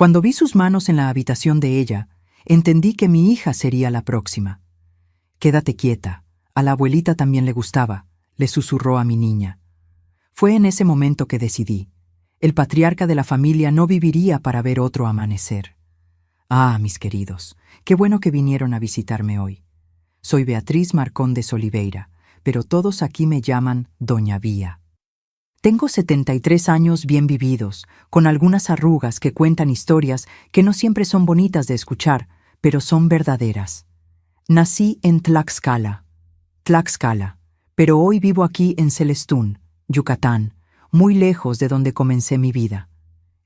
Cuando vi sus manos en la habitación de ella, entendí que mi hija sería la próxima. «Quédate quieta, a la abuelita también le gustaba», le susurró a mi niña. Fue en ese momento que decidí. El patriarca de la familia no viviría para ver otro amanecer. Ah, mis queridos, qué bueno que vinieron a visitarme hoy. Soy Beatriz Marcondes Oliveira, pero todos aquí me llaman Doña Vía. Tengo 73 años bien vividos, con algunas arrugas que cuentan historias que no siempre son bonitas de escuchar, pero son verdaderas. Nací en Tlaxcala, pero hoy vivo aquí en Celestún, Yucatán, muy lejos de donde comencé mi vida.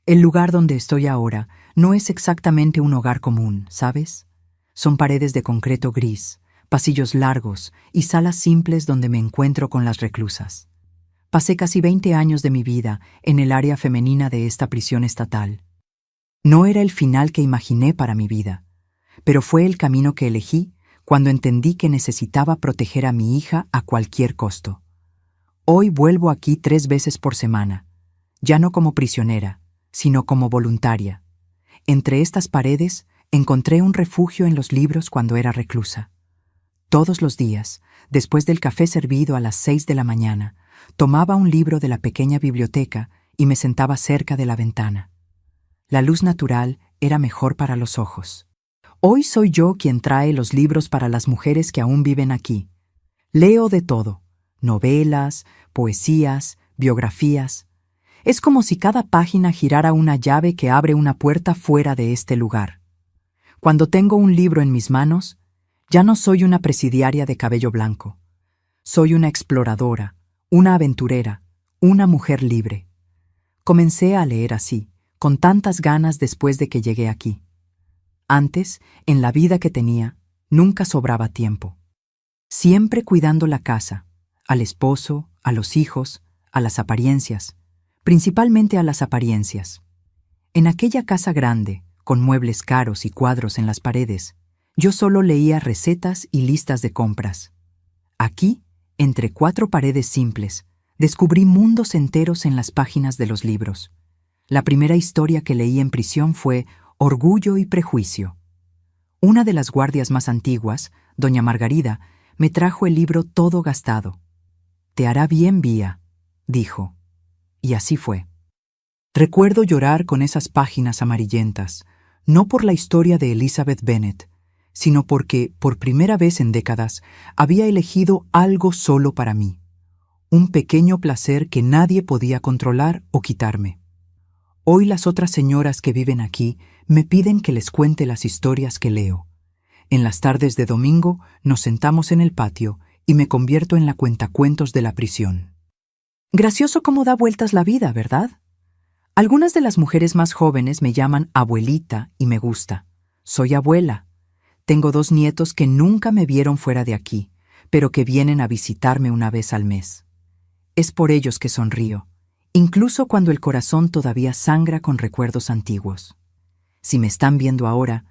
El lugar donde estoy ahora no es exactamente un hogar común, ¿sabes? Son paredes de concreto gris, pasillos largos y salas simples donde me encuentro con las reclusas. Pasé casi 20 años de mi vida en el área femenina de esta prisión estatal. No era el final que imaginé para mi vida, pero fue el camino que elegí cuando entendí que necesitaba proteger a mi hija a cualquier costo. Hoy vuelvo aquí 3 veces por semana, ya no como prisionera, sino como voluntaria. Entre estas paredes encontré un refugio en los libros cuando era reclusa. Todos los días, después del café servido a las 6 de la mañana, tomaba un libro de la pequeña biblioteca y me sentaba cerca de la ventana. La luz natural era mejor para los ojos. Hoy soy yo quien trae los libros para las mujeres que aún viven aquí. Leo de todo: novelas, poesías, biografías. Es como si cada página girara una llave que abre una puerta fuera de este lugar. Cuando tengo un libro en mis manos, ya no soy una presidiaria de cabello blanco. Soy una exploradora, una aventurera, una mujer libre. Comencé a leer así, con tantas ganas después de que llegué aquí. Antes, en la vida que tenía, nunca sobraba tiempo. Siempre cuidando la casa, al esposo, a los hijos, a las apariencias, principalmente a las apariencias. En aquella casa grande, con muebles caros y cuadros en las paredes, yo solo leía recetas y listas de compras. Aquí, entre 4 paredes simples, descubrí mundos enteros en las páginas de los libros. La primera historia que leí en prisión fue Orgullo y Prejuicio. Una de las guardias más antiguas, doña Margarida, me trajo el libro todo gastado. «Te hará bien, Vía», dijo. Y así fue. Recuerdo llorar con esas páginas amarillentas, no por la historia de Elizabeth Bennet, sino porque, por primera vez en décadas, había elegido algo solo para mí. Un pequeño placer que nadie podía controlar o quitarme. Hoy las otras señoras que viven aquí me piden que les cuente las historias que leo. En las tardes de domingo nos sentamos en el patio y me convierto en la cuentacuentos de la prisión. Gracioso cómo da vueltas la vida, ¿verdad? Algunas de las mujeres más jóvenes me llaman abuelita y me gusta. Soy abuela. Tengo 2 nietos que nunca me vieron fuera de aquí, pero que vienen a visitarme una vez al mes. Es por ellos que sonrío, incluso cuando el corazón todavía sangra con recuerdos antiguos. Si me están viendo ahora,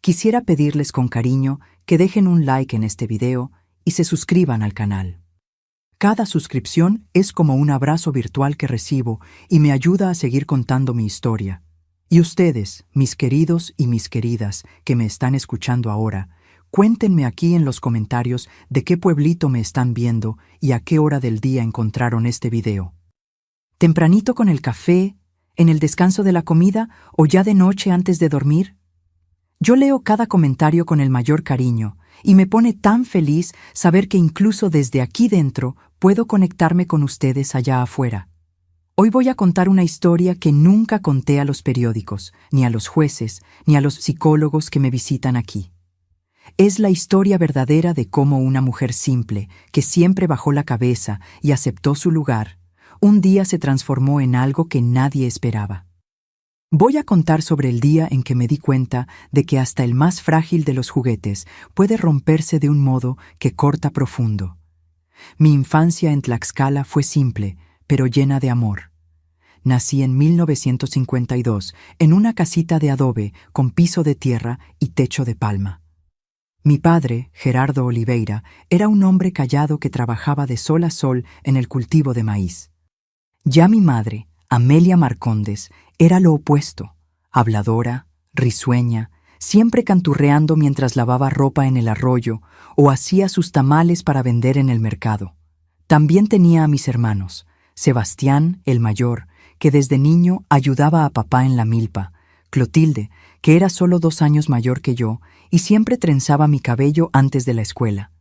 quisiera pedirles con cariño que dejen un like en este video y se suscriban al canal. Cada suscripción es como un abrazo virtual que recibo y me ayuda a seguir contando mi historia. Y ustedes, mis queridos y mis queridas que me están escuchando ahora, cuéntenme aquí en los comentarios de qué pueblito me están viendo y a qué hora del día encontraron este video. ¿Tempranito con el café, en el descanso de la comida o ya de noche antes de dormir? Yo leo cada comentario con el mayor cariño y me pone tan feliz saber que incluso desde aquí dentro puedo conectarme con ustedes allá afuera. Hoy voy a contar una historia que nunca conté a los periódicos, ni a los jueces, ni a los psicólogos que me visitan aquí. Es la historia verdadera de cómo una mujer simple, que siempre bajó la cabeza y aceptó su lugar, un día se transformó en algo que nadie esperaba. Voy a contar sobre el día en que me di cuenta de que hasta el más frágil de los juguetes puede romperse de un modo que corta profundo. Mi infancia en Tlaxcala fue simple, pero llena de amor. Nací en 1952 en una casita de adobe con piso de tierra y techo de palma. Mi padre, Gerardo Oliveira, era un hombre callado que trabajaba de sol a sol en el cultivo de maíz. Ya mi madre, Amelia Marcondes, era lo opuesto. habladora, risueña, siempre canturreando mientras lavaba ropa en el arroyo o hacía sus tamales para vender en el mercado. También tenía a mis hermanos, Sebastián, el mayor, que desde niño ayudaba a papá en la milpa, Clotilde, que era solo 2 años mayor que yo y siempre trenzaba mi cabello antes de la escuela,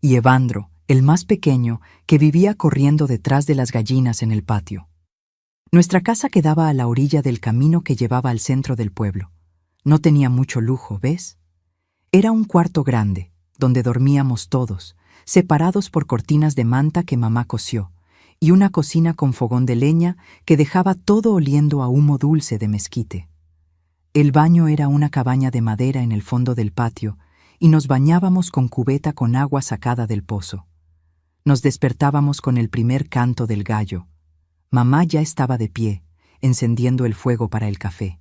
y Evandro, el más pequeño, que vivía corriendo detrás de las gallinas en el patio. Nuestra casa quedaba a la orilla del camino que llevaba al centro del pueblo. No tenía mucho lujo, ¿ves? Era un cuarto grande, donde dormíamos todos, separados por cortinas de manta que mamá cosió, y una cocina con fogón de leña que dejaba todo oliendo a humo dulce de mezquite. El baño era una cabaña de madera en el fondo del patio, y nos bañábamos con cubeta con agua sacada del pozo. Nos despertábamos con el primer canto del gallo. Mamá ya estaba de pie, encendiendo el fuego para el café.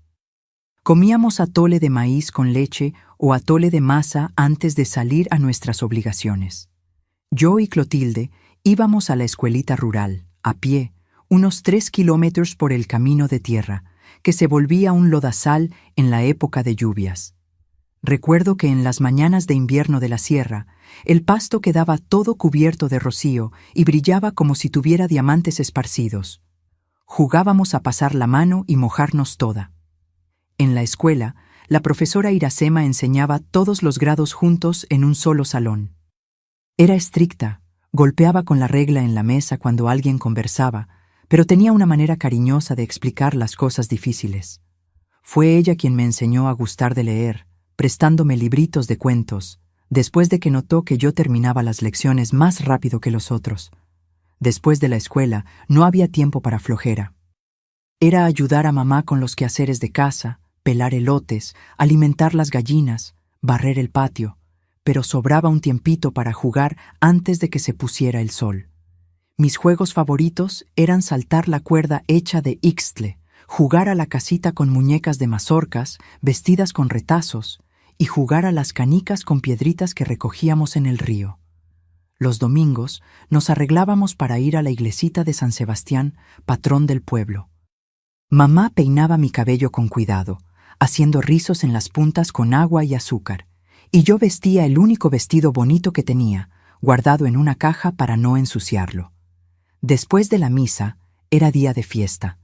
Comíamos atole de maíz con leche o atole de masa antes de salir a nuestras obligaciones. Yo y Clotilde íbamos a la escuelita rural, a pie, unos 3 kilómetros por el camino de tierra, que se volvía un lodazal en la época de lluvias. Recuerdo que en las mañanas de invierno de la sierra, el pasto quedaba todo cubierto de rocío y brillaba como si tuviera diamantes esparcidos. Jugábamos a pasar la mano y mojarnos toda. En la escuela, la profesora Iracema enseñaba todos los grados juntos en un solo salón. Era estricta, golpeaba con la regla en la mesa cuando alguien conversaba, pero tenía una manera cariñosa de explicar las cosas difíciles. Fue ella quien me enseñó a gustar de leer, prestándome libritos de cuentos, después de que notó que yo terminaba las lecciones más rápido que los otros. Después de la escuela, no había tiempo para flojera. Era ayudar a mamá con los quehaceres de casa, pelar elotes, alimentar las gallinas, barrer el patio, pero sobraba un tiempito para jugar antes de que se pusiera el sol. Mis juegos favoritos eran saltar la cuerda hecha de ixtle, jugar a la casita con muñecas de mazorcas vestidas con retazos y jugar a las canicas con piedritas que recogíamos en el río. Los domingos nos arreglábamos para ir a la iglesita de San Sebastián, patrón del pueblo. Mamá peinaba mi cabello con cuidado, haciendo rizos en las puntas con agua y azúcar, y yo vestía el único vestido bonito que tenía, guardado en una caja para no ensuciarlo. Después de la misa, era día de fiesta.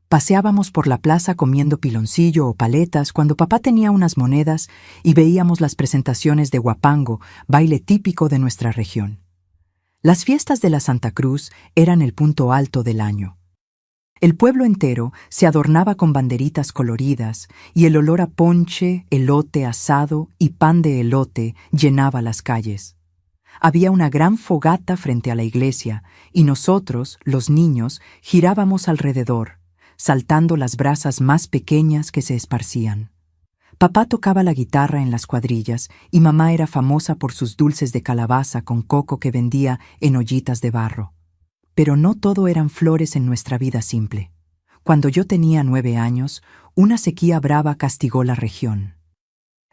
Paseábamos por la plaza comiendo piloncillo o paletas cuando papá tenía unas monedas y veíamos las presentaciones de huapango, baile típico de nuestra región. Las fiestas de la Santa Cruz eran el punto alto del año. El pueblo entero se adornaba con banderitas coloridas y el olor a ponche, elote asado y pan de elote llenaba las calles. Había una gran fogata frente a la iglesia y nosotros, los niños, girábamos alrededor, saltando las brasas más pequeñas que se esparcían. Papá tocaba la guitarra en las cuadrillas y mamá era famosa por sus dulces de calabaza con coco que vendía en ollitas de barro. Pero no todo eran flores en nuestra vida simple. Cuando yo tenía 9 años, una sequía brava castigó la región.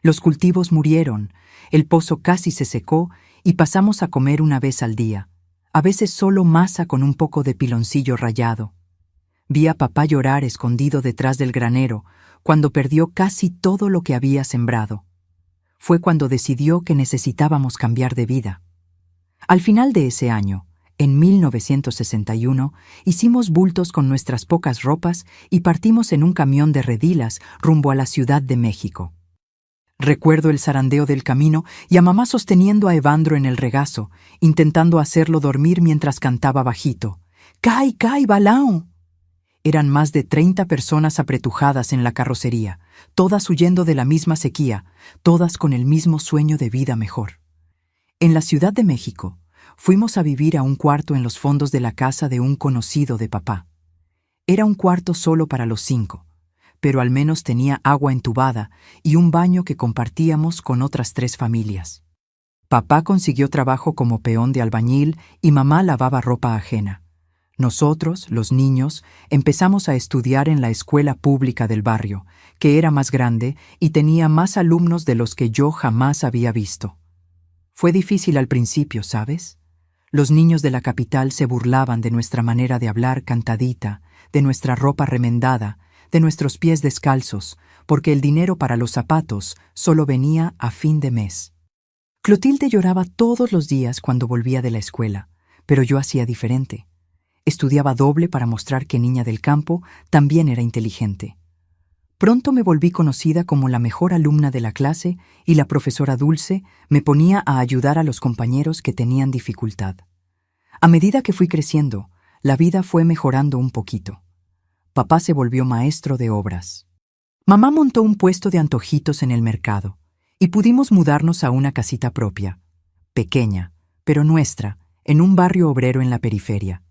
Los cultivos murieron, el pozo casi se secó y pasamos a comer una vez al día, a veces solo masa con un poco de piloncillo rallado. Vi a papá llorar escondido detrás del granero cuando perdió casi todo lo que había sembrado. Fue cuando decidió que necesitábamos cambiar de vida. Al final de ese año, en 1961, hicimos bultos con nuestras pocas ropas y partimos en un camión de redilas rumbo a la Ciudad de México. Recuerdo el zarandeo del camino y a mamá sosteniendo a Evandro en el regazo, intentando hacerlo dormir mientras cantaba bajito. ¡Cai, cai, balao! Eran más de 30 personas apretujadas en la carrocería, todas huyendo de la misma sequía, todas con el mismo sueño de vida mejor. En la Ciudad de México, fuimos a vivir a un cuarto en los fondos de la casa de un conocido de papá. Era un cuarto solo para los 5, pero al menos tenía agua entubada y un baño que compartíamos con otras 3 familias. Papá consiguió trabajo como peón de albañil y mamá lavaba ropa ajena. Nosotros, los niños, empezamos a estudiar en la escuela pública del barrio, que era más grande y tenía más alumnos de los que yo jamás había visto. Fue difícil al principio, ¿sabes? Los niños de la capital se burlaban de nuestra manera de hablar cantadita, de nuestra ropa remendada, de nuestros pies descalzos, porque el dinero para los zapatos solo venía a fin de mes. Clotilde lloraba todos los días cuando volvía de la escuela, pero yo hacía diferente. Estudiaba doble para mostrar que niña del campo también era inteligente. Pronto me volví conocida como la mejor alumna de la clase y la profesora Dulce me ponía a ayudar a los compañeros que tenían dificultad. A medida que fui creciendo, la vida fue mejorando un poquito. Papá se volvió maestro de obras. Mamá montó un puesto de antojitos en el mercado y pudimos mudarnos a una casita propia, pequeña, pero nuestra, en un barrio obrero en la periferia.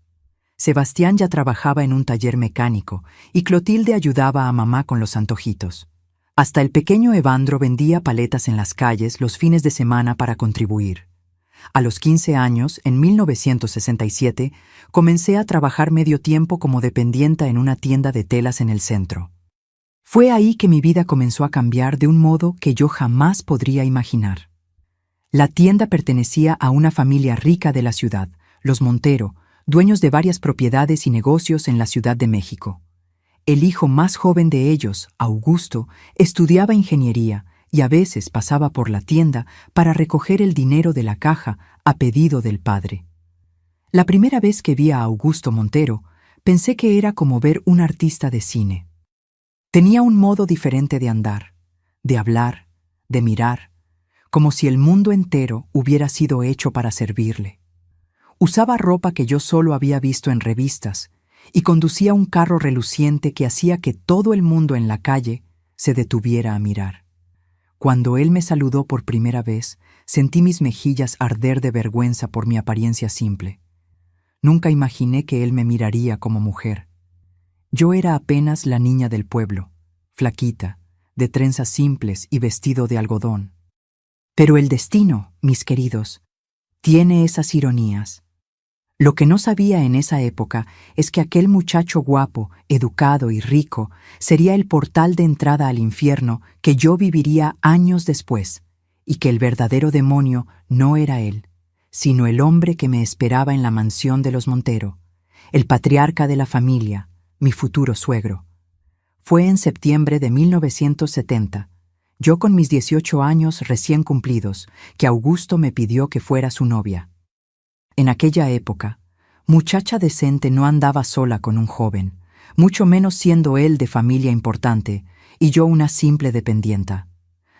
Sebastián ya trabajaba en un taller mecánico y Clotilde ayudaba a mamá con los antojitos. Hasta el pequeño Evandro vendía paletas en las calles los fines de semana para contribuir. A los 15 años, en 1967, comencé a trabajar medio tiempo como dependienta en una tienda de telas en el centro. Fue ahí que mi vida comenzó a cambiar de un modo que yo jamás podría imaginar. La tienda pertenecía a una familia rica de la ciudad, los Montero, dueños de varias propiedades y negocios en la Ciudad de México. El hijo más joven de ellos, Augusto, estudiaba ingeniería y a veces pasaba por la tienda para recoger el dinero de la caja a pedido del padre. La primera vez que vi a Augusto Montero, pensé que era como ver un artista de cine. Tenía un modo diferente de andar, de hablar, de mirar, como si el mundo entero hubiera sido hecho para servirle. Usaba ropa que yo solo había visto en revistas y conducía un carro reluciente que hacía que todo el mundo en la calle se detuviera a mirar. Cuando él me saludó por primera vez, sentí mis mejillas arder de vergüenza por mi apariencia simple. Nunca imaginé que él me miraría como mujer. Yo era apenas la niña del pueblo, flaquita, de trenzas simples y vestido de algodón. Pero el destino, mis queridos, tiene esas ironías. Lo que no sabía en esa época es que aquel muchacho guapo, educado y rico sería el portal de entrada al infierno que yo viviría años después, y que el verdadero demonio no era él, sino el hombre que me esperaba en la mansión de los Montero, el patriarca de la familia, mi futuro suegro. Fue en septiembre de 1970, yo con mis 18 años recién cumplidos, que Augusto me pidió que fuera su novia. En aquella época, muchacha decente no andaba sola con un joven, mucho menos siendo él de familia importante y yo una simple dependienta.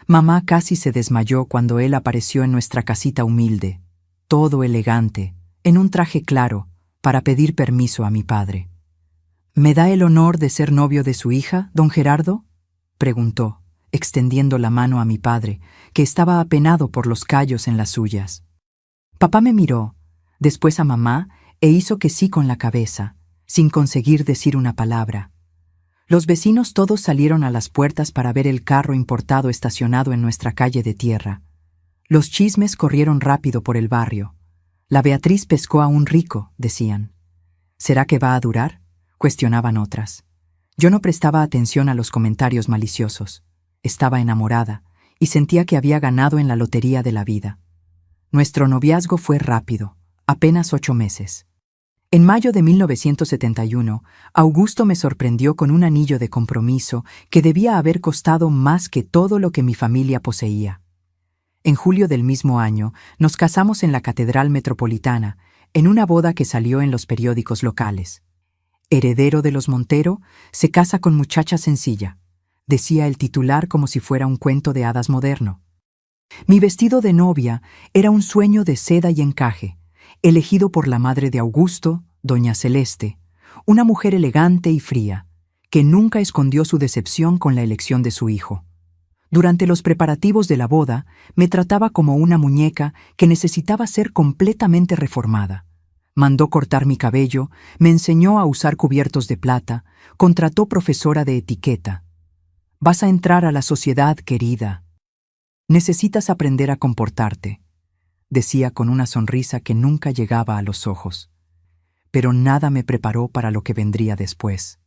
Mamá casi se desmayó cuando él apareció en nuestra casita humilde, todo elegante, en un traje claro, para pedir permiso a mi padre. ¿Me da el honor de ser novio de su hija, don Gerardo?, preguntó, extendiendo la mano a mi padre, que estaba apenado por los callos en las suyas. Papá me miró, después a mamá, e hizo que sí con la cabeza, sin conseguir decir una palabra. Los vecinos todos salieron a las puertas para ver el carro importado estacionado en nuestra calle de tierra. Los chismes corrieron rápido por el barrio. La Beatriz pescó a un rico, decían. ¿Será que va a durar?, cuestionaban otras. Yo no prestaba atención a los comentarios maliciosos. Estaba enamorada y sentía que había ganado en la lotería de la vida. Nuestro noviazgo fue rápido, apenas 8 meses. En mayo de 1971, Augusto me sorprendió con un anillo de compromiso que debía haber costado más que todo lo que mi familia poseía. En julio del mismo año, nos casamos en la Catedral Metropolitana, en una boda que salió en los periódicos locales. Heredero de los Montero, se casa con muchacha sencilla, decía el titular como si fuera un cuento de hadas moderno. Mi vestido de novia era un sueño de seda y encaje, elegido por la madre de Augusto, doña Celeste, una mujer elegante y fría, que nunca escondió su decepción con la elección de su hijo. Durante los preparativos de la boda, me trataba como una muñeca que necesitaba ser completamente reformada. Mandó cortar mi cabello, me enseñó a usar cubiertos de plata, contrató profesora de etiqueta. «Vas a entrar a la sociedad, querida. Necesitas aprender a comportarte», decía con una sonrisa que nunca llegaba a los ojos. Pero nada me preparó para lo que vendría después.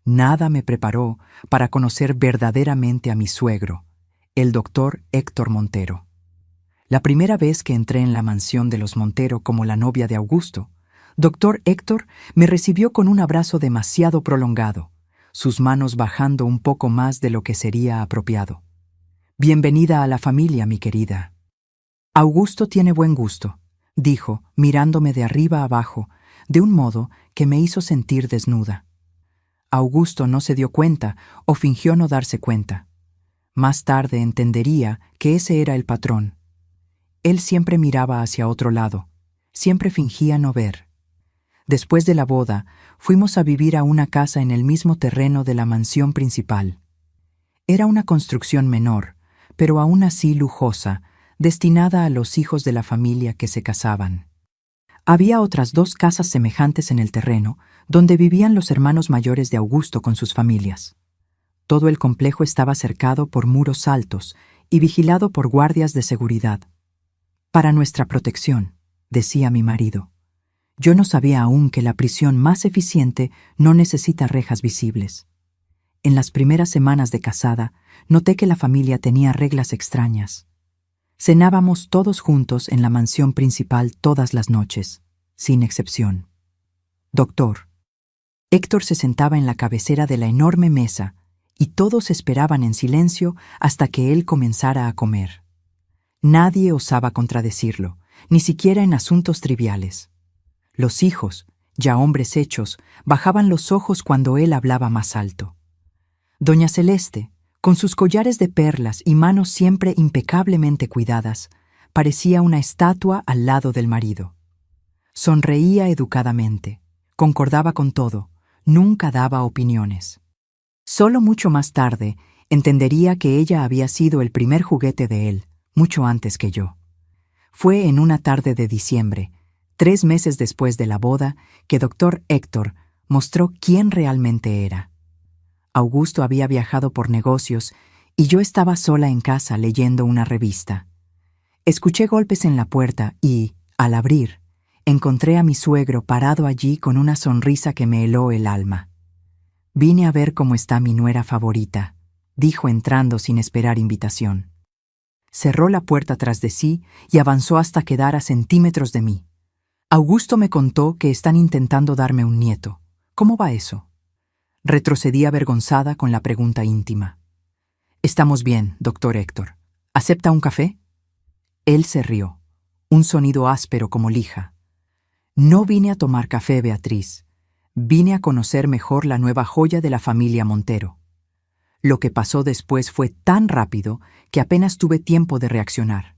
Nada me preparó para conocer verdaderamente a mi suegro, el doctor Héctor Montero. La primera vez que entré en la mansión de los Montero como la novia de Augusto, doctor Héctor me recibió con un abrazo demasiado prolongado, sus manos bajando un poco más de lo que sería apropiado. «Bienvenida a la familia, mi querida». «Augusto tiene buen gusto», dijo, mirándome de arriba abajo, de un modo que me hizo sentir desnuda. Augusto no se dio cuenta o fingió no darse cuenta. Más tarde entendería que ese era el patrón. Él siempre miraba hacia otro lado, siempre fingía no ver. Después de la boda, fuimos a vivir a una casa en el mismo terreno de la mansión principal. Era una construcción menor, pero aún así lujosa, destinada a los hijos de la familia que se casaban. Había otras 2 casas semejantes en el terreno, donde vivían los hermanos mayores de Augusto con sus familias. Todo el complejo estaba cercado por muros altos y vigilado por guardias de seguridad. «Para nuestra protección», decía mi marido. Yo no sabía aún que la prisión más eficiente no necesita rejas visibles. En las primeras semanas de casada, noté que la familia tenía reglas extrañas. Cenábamos todos juntos en la mansión principal todas las noches, sin excepción. «Doctor». Héctor se sentaba en la cabecera de la enorme mesa y todos esperaban en silencio hasta que él comenzara a comer. Nadie osaba contradecirlo, ni siquiera en asuntos triviales. Los hijos, ya hombres hechos, bajaban los ojos cuando él hablaba más alto. Doña Celeste, con sus collares de perlas y manos siempre impecablemente cuidadas, parecía una estatua al lado del marido. Sonreía educadamente, concordaba con todo, nunca daba opiniones. Solo mucho más tarde entendería que ella había sido el primer juguete de él, mucho antes que yo. Fue en una tarde de diciembre, 3 meses después de la boda, que Dr. Héctor mostró quién realmente era. Augusto había viajado por negocios y yo estaba sola en casa leyendo una revista. Escuché golpes en la puerta y, al abrir, encontré a mi suegro parado allí con una sonrisa que me heló el alma. «Vine a ver cómo está mi nuera favorita», dijo entrando sin esperar invitación. Cerró la puerta tras de sí y avanzó hasta quedar a centímetros de mí. «Augusto me contó que están intentando darme un nieto. ¿Cómo va eso?» Retrocedí avergonzada con la pregunta íntima. «Estamos bien, doctor Héctor. ¿Acepta un café?» Él se rió, un sonido áspero como lija. «No vine a tomar café, Beatriz. Vine a conocer mejor la nueva joya de la familia Montero». Lo que pasó después fue tan rápido que apenas tuve tiempo de reaccionar.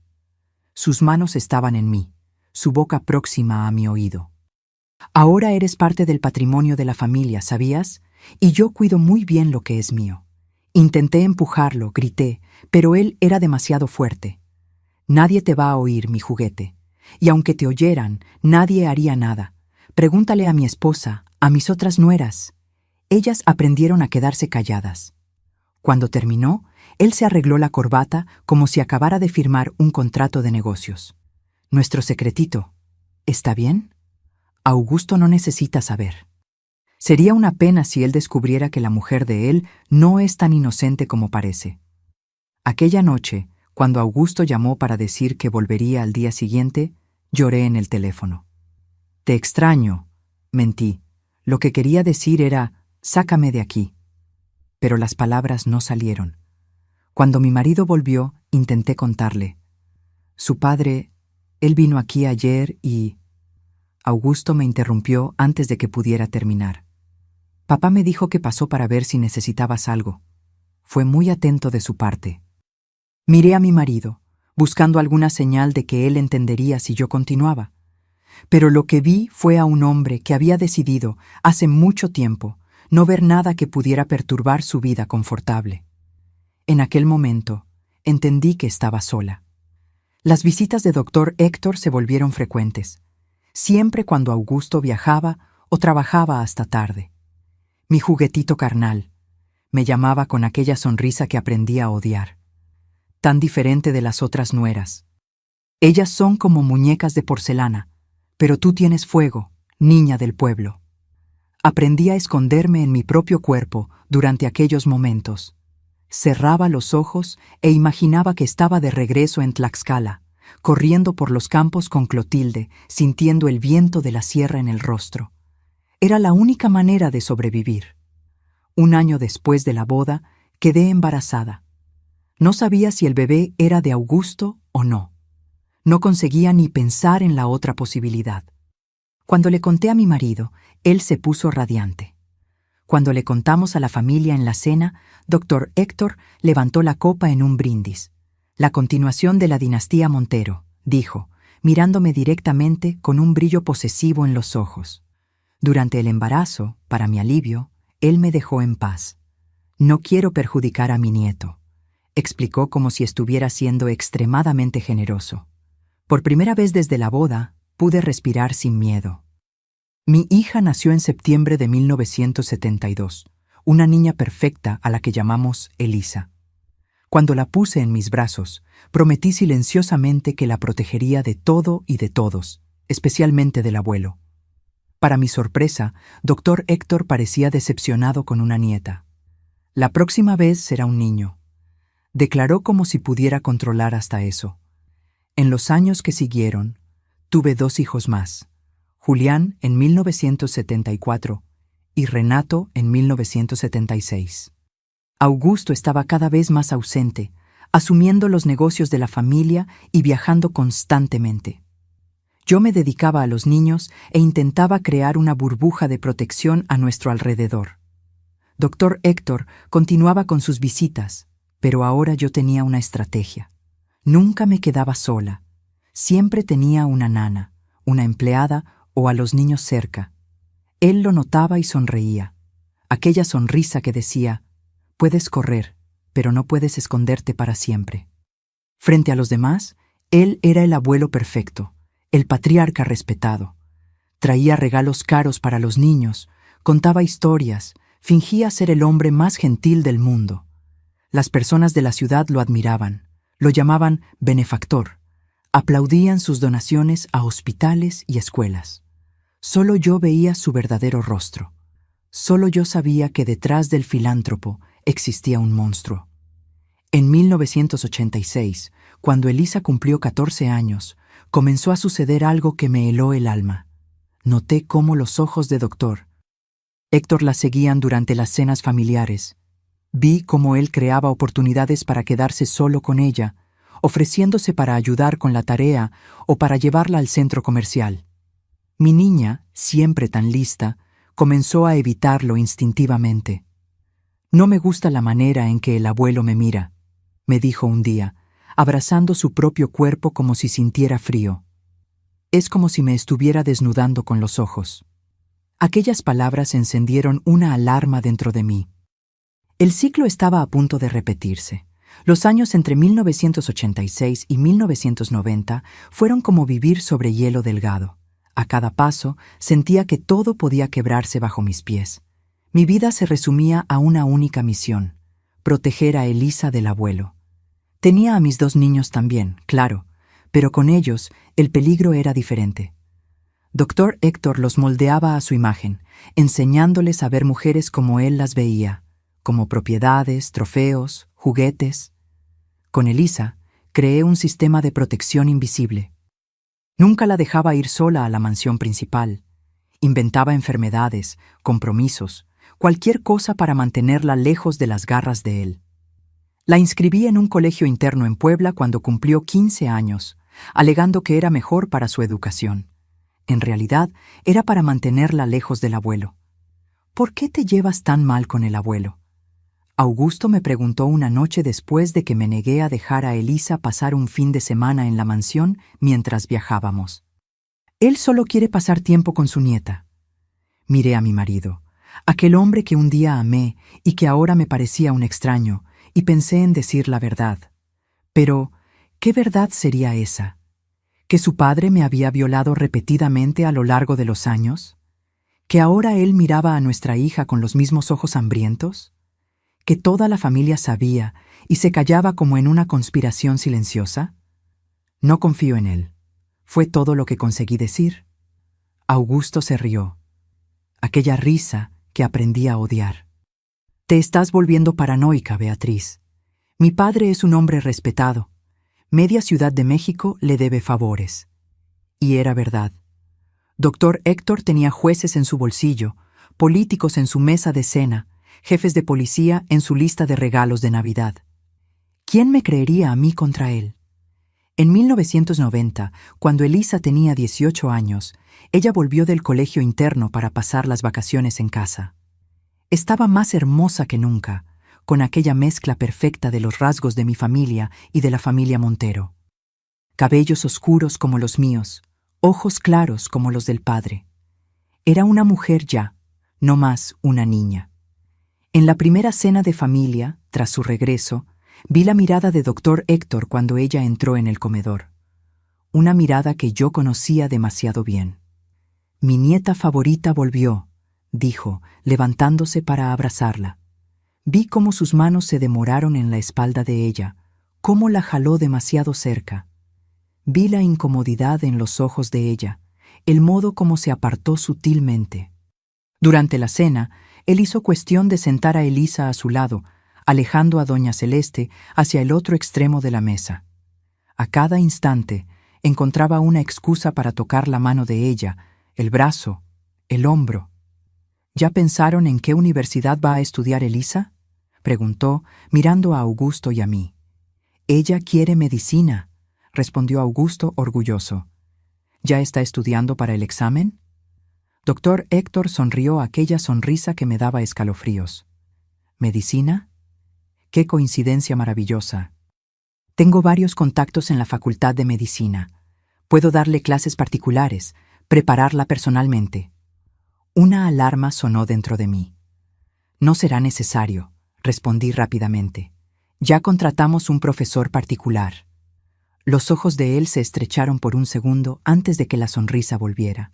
Sus manos estaban en mí, su boca próxima a mi oído. «Ahora eres parte del patrimonio de la familia, ¿sabías? Y yo cuido muy bien lo que es mío». Intenté empujarlo, grité, pero él era demasiado fuerte. «Nadie te va a oír, mi juguete. Y aunque te oyeran, nadie haría nada. Pregúntale a mi esposa, a mis otras nueras». Ellas aprendieron a quedarse calladas. Cuando terminó, él se arregló la corbata como si acabara de firmar un contrato de negocios. «Nuestro secretito, ¿está bien? Augusto no necesita saber». Sería una pena si él descubriera que la mujer de él no es tan inocente como parece. Aquella noche, cuando Augusto llamó para decir que volvería al día siguiente, lloré en el teléfono. «Te extraño», mentí. Lo que quería decir era, «sácame de aquí». Pero las palabras no salieron. Cuando mi marido volvió, intenté contarle. «Su padre, él vino aquí ayer y...» Augusto me interrumpió antes de que pudiera terminar. «Papá me dijo que pasó para ver si necesitabas algo». Fue muy atento de su parte. Miré a mi marido, buscando alguna señal de que él entendería si yo continuaba. Pero lo que vi fue a un hombre que había decidido, hace mucho tiempo, no ver nada que pudiera perturbar su vida confortable. En aquel momento, entendí que estaba sola. Las visitas de Dr. Héctor se volvieron frecuentes, siempre cuando Augusto viajaba o trabajaba hasta tarde. Mi juguetito carnal, me llamaba con aquella sonrisa que aprendí a odiar. Tan diferente de las otras nueras. Ellas son como muñecas de porcelana, pero tú tienes fuego, niña del pueblo. Aprendí a esconderme en mi propio cuerpo durante aquellos momentos. Cerraba los ojos e imaginaba que estaba de regreso en Tlaxcala, corriendo por los campos con Clotilde, sintiendo el viento de la sierra en el rostro. Era la única manera de sobrevivir. Un año después de la boda, quedé embarazada. No sabía si el bebé era de Augusto o no. No conseguía ni pensar en la otra posibilidad. Cuando le conté a mi marido, él se puso radiante. Cuando le contamos a la familia en la cena, Dr. Héctor levantó la copa en un brindis. La continuación de la dinastía Montero, dijo, mirándome directamente con un brillo posesivo en los ojos. Durante el embarazo, para mi alivio, él me dejó en paz. No quiero perjudicar a mi nieto, explicó como si estuviera siendo extremadamente generoso. Por primera vez desde la boda, pude respirar sin miedo. Mi hija nació en septiembre de 1972, una niña perfecta a la que llamamos Elisa. Cuando la puse en mis brazos, prometí silenciosamente que la protegería de todo y de todos, especialmente del abuelo. Para mi sorpresa, Dr. Héctor parecía decepcionado con una nieta. La próxima vez será un niño, declaró como si pudiera controlar hasta eso. En los años que siguieron, tuve 2 hijos más, Julián en 1974 y Renato en 1976. Augusto estaba cada vez más ausente, asumiendo los negocios de la familia y viajando constantemente. Yo me dedicaba a los niños e intentaba crear una burbuja de protección a nuestro alrededor. Dr. Héctor continuaba con sus visitas, pero ahora yo tenía una estrategia. Nunca me quedaba sola. Siempre tenía una nana, una empleada o a los niños cerca. Él lo notaba y sonreía. Aquella sonrisa que decía, puedes correr, pero no puedes esconderte para siempre. Frente a los demás, él era el abuelo perfecto, el patriarca respetado. Traía regalos caros para los niños, contaba historias, fingía ser el hombre más gentil del mundo. Las personas de la ciudad lo admiraban, lo llamaban benefactor, aplaudían sus donaciones a hospitales y escuelas. Solo yo veía su verdadero rostro. Solo yo sabía que detrás del filántropo existía un monstruo. En 1986, cuando Elisa cumplió 14 años, comenzó a suceder algo que me heló el alma. Noté cómo los ojos de Dr. Héctor la seguían durante las cenas familiares. Vi cómo él creaba oportunidades para quedarse solo con ella, ofreciéndose para ayudar con la tarea o para llevarla al centro comercial. Mi niña, siempre tan lista, comenzó a evitarlo instintivamente. No me gusta la manera en que el abuelo me mira, me dijo un día, abrazando su propio cuerpo como si sintiera frío. Es como si me estuviera desnudando con los ojos. Aquellas palabras encendieron una alarma dentro de mí. El ciclo estaba a punto de repetirse. Los años entre 1986 y 1990 fueron como vivir sobre hielo delgado. A cada paso sentía que todo podía quebrarse bajo mis pies. Mi vida se resumía a una única misión: proteger a Elisa del abuelo. Tenía a mis 2 niños también, claro, pero con ellos el peligro era diferente. Dr. Héctor los moldeaba a su imagen, enseñándoles a ver mujeres como él las veía, como propiedades, trofeos, juguetes. Con Elisa, creé un sistema de protección invisible. Nunca la dejaba ir sola a la mansión principal. Inventaba enfermedades, compromisos, cualquier cosa para mantenerla lejos de las garras de él. La inscribí en un colegio interno en Puebla cuando cumplió 15 años, alegando que era mejor para su educación. En realidad, era para mantenerla lejos del abuelo. ¿Por qué te llevas tan mal con el abuelo? Augusto me preguntó una noche después de que me negué a dejar a Elisa pasar un fin de semana en la mansión mientras viajábamos. Él solo quiere pasar tiempo con su nieta. Miré a mi marido, aquel hombre que un día amé y que ahora me parecía un extraño, y pensé en decir la verdad. Pero, ¿qué verdad sería esa? ¿Que su padre me había violado repetidamente a lo largo de los años? ¿Que ahora él miraba a nuestra hija con los mismos ojos hambrientos? ¿Que toda la familia sabía y se callaba como en una conspiración silenciosa? No confío en él. Fue todo lo que conseguí decir. Augusto se rió. Aquella risa que aprendí a odiar. Te estás volviendo paranoica, Beatriz. Mi padre es un hombre respetado. Media Ciudad de México le debe favores. Y era verdad. Dr. Héctor tenía jueces en su bolsillo, políticos en su mesa de cena, jefes de policía en su lista de regalos de Navidad. ¿Quién me creería a mí contra él? En 1990, cuando Elisa tenía 18 años, ella volvió del colegio interno para pasar las vacaciones en casa. Estaba más hermosa que nunca, con aquella mezcla perfecta de los rasgos de mi familia y de la familia Montero. Cabellos oscuros como los míos, ojos claros como los del padre. Era una mujer ya, no más una niña. En la primera cena de familia, tras su regreso, vi la mirada de Dr. Héctor cuando ella entró en el comedor. Una mirada que yo conocía demasiado bien. «Mi nieta favorita volvió», dijo, levantándose para abrazarla. Vi cómo sus manos se demoraron en la espalda de ella, cómo la jaló demasiado cerca. Vi la incomodidad en los ojos de ella, el modo como se apartó sutilmente. Durante la cena, él hizo cuestión de sentar a Elisa a su lado, alejando a doña Celeste hacia el otro extremo de la mesa. A cada instante encontraba una excusa para tocar la mano de ella, el brazo, el hombro. ¿Ya pensaron en qué universidad va a estudiar Elisa?, preguntó, mirando a Augusto y a mí. «Ella quiere medicina», respondió Augusto orgulloso. «¿Ya está estudiando para el examen?». Dr. Héctor sonrió aquella sonrisa que me daba escalofríos. «¿Medicina? ¡Qué coincidencia maravillosa! Tengo varios contactos en la Facultad de Medicina. Puedo darle clases particulares, prepararla personalmente». Una alarma sonó dentro de mí. «No será necesario», respondí rápidamente. «Ya contratamos un profesor particular». Los ojos de él se estrecharon por un segundo antes de que la sonrisa volviera.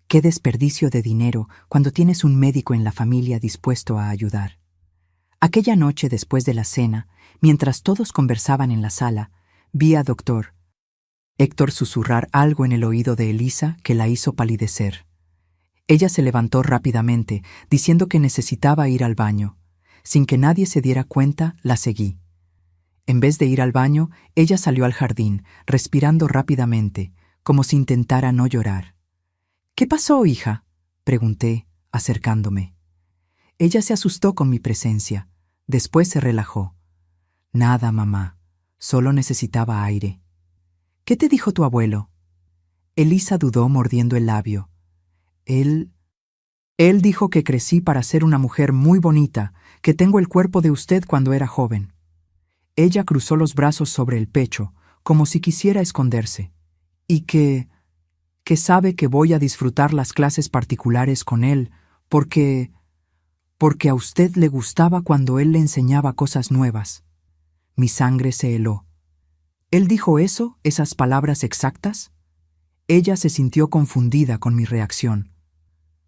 «Qué desperdicio de dinero cuando tienes un médico en la familia dispuesto a ayudar». Aquella noche después de la cena, mientras todos conversaban en la sala, vi a Dr. Héctor susurrar algo en el oído de Elisa que la hizo palidecer. Ella se levantó rápidamente, diciendo que necesitaba ir al baño. Sin que nadie se diera cuenta, la seguí. En vez de ir al baño, ella salió al jardín, respirando rápidamente, como si intentara no llorar. «¿Qué pasó, hija?», pregunté, acercándome. Ella se asustó con mi presencia. Después se relajó. «Nada, mamá. Solo necesitaba aire». «¿Qué te dijo tu abuelo?». Elisa dudó mordiendo el labio. Él dijo que crecí para ser una mujer muy bonita, que tengo el cuerpo de usted cuando era joven». Ella cruzó los brazos sobre el pecho, como si quisiera esconderse. «Y que sabe que voy a disfrutar las clases particulares con él, porque a usted le gustaba cuando él le enseñaba cosas nuevas». Mi sangre se heló. ¿Él dijo eso, esas palabras exactas? Ella se sintió confundida con mi reacción.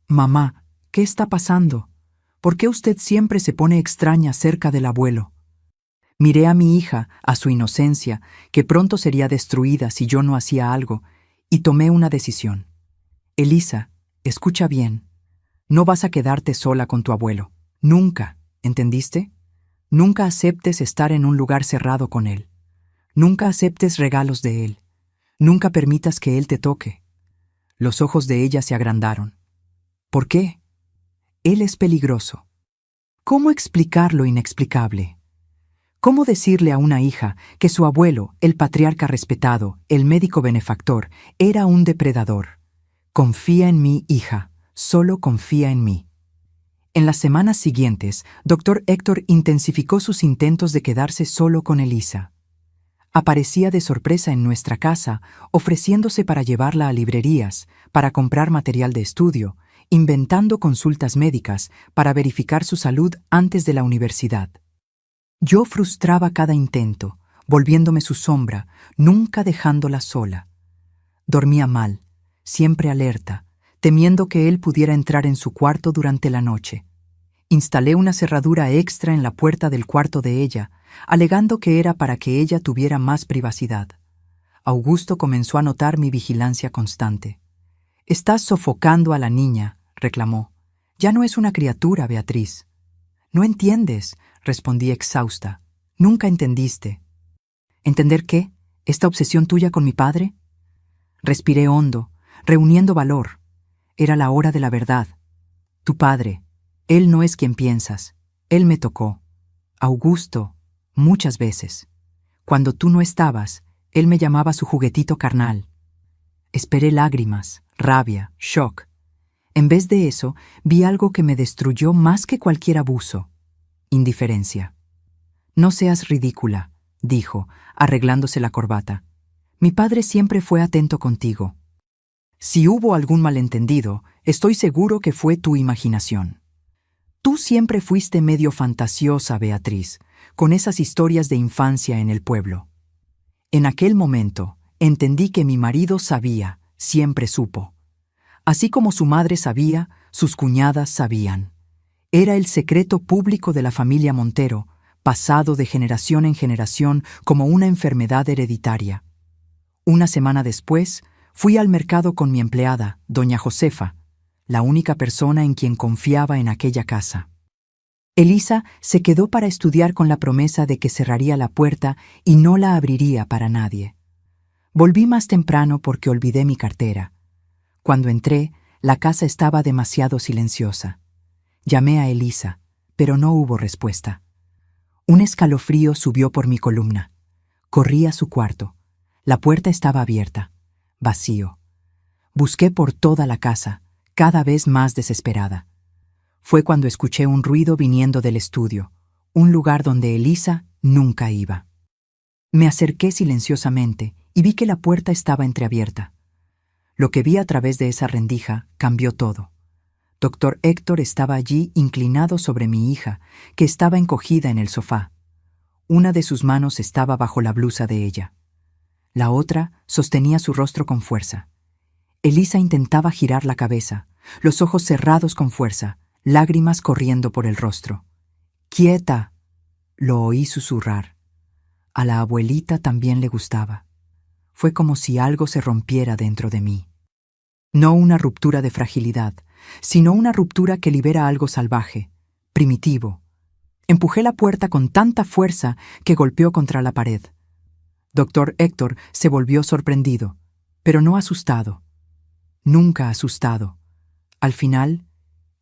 «Mamá, ¿qué está pasando? ¿Por qué usted siempre se pone extraña cerca del abuelo?». Miré a mi hija, a su inocencia, que pronto sería destruida si yo no hacía algo, y tomé una decisión. «Elisa, escucha bien. No vas a quedarte sola con tu abuelo. Nunca, ¿entendiste? Nunca aceptes estar en un lugar cerrado con él. Nunca aceptes regalos de él. Nunca permitas que él te toque». Los ojos de ella se agrandaron. «¿Por qué?». «Él es peligroso». ¿Cómo explicar lo inexplicable? ¿Cómo decirle a una hija que su abuelo, el patriarca respetado, el médico benefactor, era un depredador? «Confía en mí, hija, solo confía en mí». En las semanas siguientes, Dr. Héctor intensificó sus intentos de quedarse solo con Elisa. Aparecía de sorpresa en nuestra casa, ofreciéndose para llevarla a librerías, para comprar material de estudio, inventando consultas médicas para verificar su salud antes de la universidad. Yo frustraba cada intento, volviéndome su sombra, nunca dejándola sola. Dormía mal, siempre alerta, temiendo que él pudiera entrar en su cuarto durante la noche. Instalé una cerradura extra en la puerta del cuarto de ella, alegando que era para que ella tuviera más privacidad. Augusto comenzó a notar mi vigilancia constante. «Estás sofocando a la niña», reclamó. «Ya no es una criatura, Beatriz». «No entiendes», respondí exhausta. «Nunca entendiste». «¿Entender qué? ¿Esta obsesión tuya con mi padre?». Respiré hondo, reuniendo valor. Era la hora de la verdad. «Tu padre, él no es quien piensas. Él me tocó, Augusto, muchas veces. Cuando tú no estabas, él me llamaba su juguetito carnal. Esperé lágrimas, rabia, shock. En vez de eso, vi algo que me destruyó más que cualquier abuso: indiferencia. No seas ridícula, dijo, arreglándose la corbata. Mi padre siempre fue atento contigo. Si hubo algún malentendido, estoy seguro que fue tu imaginación. Tú siempre fuiste medio fantasiosa, Beatriz, con esas historias de infancia en el pueblo. En aquel momento, entendí que mi marido sabía, siempre supo. Así como su madre sabía, sus cuñadas sabían. Era el secreto público de la familia Montero, pasado de generación en generación como una enfermedad hereditaria. Una semana después, fui al mercado con mi empleada, doña Josefa, la única persona en quien confiaba en aquella casa. Elisa se quedó para estudiar con la promesa de que cerraría la puerta y no la abriría para nadie. Volví más temprano porque olvidé mi cartera. Cuando entré, la casa estaba demasiado silenciosa. Llamé a Elisa, pero no hubo respuesta. Un escalofrío subió por mi columna. Corrí a su cuarto. La puerta estaba abierta, vacío. Busqué por toda la casa, cada vez más desesperada. Fue cuando escuché un ruido viniendo del estudio, un lugar donde Elisa nunca iba. Me acerqué silenciosamente y vi que la puerta estaba entreabierta. Lo que vi a través de esa rendija cambió todo. Doctor Héctor estaba allí inclinado sobre mi hija, que estaba encogida en el sofá. Una de sus manos estaba bajo la blusa de ella. La otra sostenía su rostro con fuerza. Elisa intentaba girar la cabeza, los ojos cerrados con fuerza, lágrimas corriendo por el rostro. «¡Quieta!», lo oí susurrar. A la abuelita también le gustaba. Fue como si algo se rompiera dentro de mí. No una ruptura de fragilidad, sino una ruptura que libera algo salvaje, primitivo. Empujé la puerta con tanta fuerza que golpeó contra la pared. Doctor Héctor se volvió sorprendido, pero no asustado. Nunca asustado. Al final,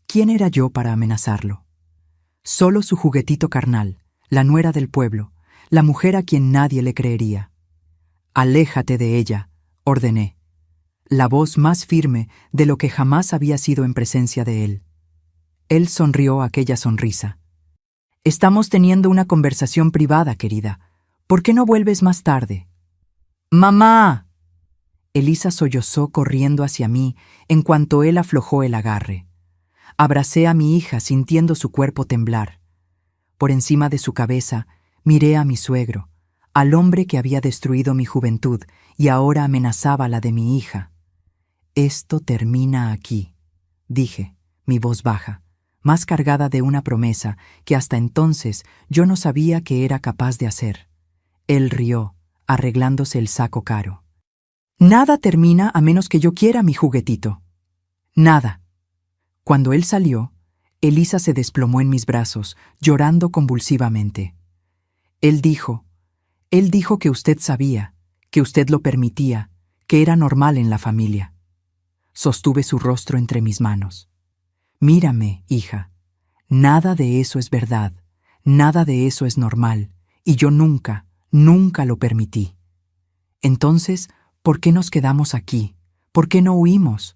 ¿quién era yo para amenazarlo? Solo su juguetito carnal, la nuera del pueblo, la mujer a quien nadie le creería. «Aléjate de ella», ordené. La voz más firme de lo que jamás había sido en presencia de él. Él sonrió aquella sonrisa. «Estamos teniendo una conversación privada, querida. ¿Por qué no vuelves más tarde?» «¡Mamá!». Elisa sollozó corriendo hacia mí en cuanto él aflojó el agarre. Abracé a mi hija sintiendo su cuerpo temblar. Por encima de su cabeza miré a mi suegro, al hombre que había destruido mi juventud y ahora amenazaba la de mi hija. «Esto termina aquí», dije, mi voz baja, más cargada de una promesa que hasta entonces yo no sabía que era capaz de hacer. Él rió, arreglándose el saco caro. «Nada termina a menos que yo quiera mi juguetito. Nada». Cuando él salió, Elisa se desplomó en mis brazos, llorando convulsivamente. Él dijo que usted sabía, que usted lo permitía, que era normal en la familia». Sostuve su rostro entre mis manos. «Mírame, hija. Nada de eso es verdad, nada de eso es normal, y yo nunca, nunca lo permití. Entonces, ¿por qué nos quedamos aquí? ¿Por qué no huimos?».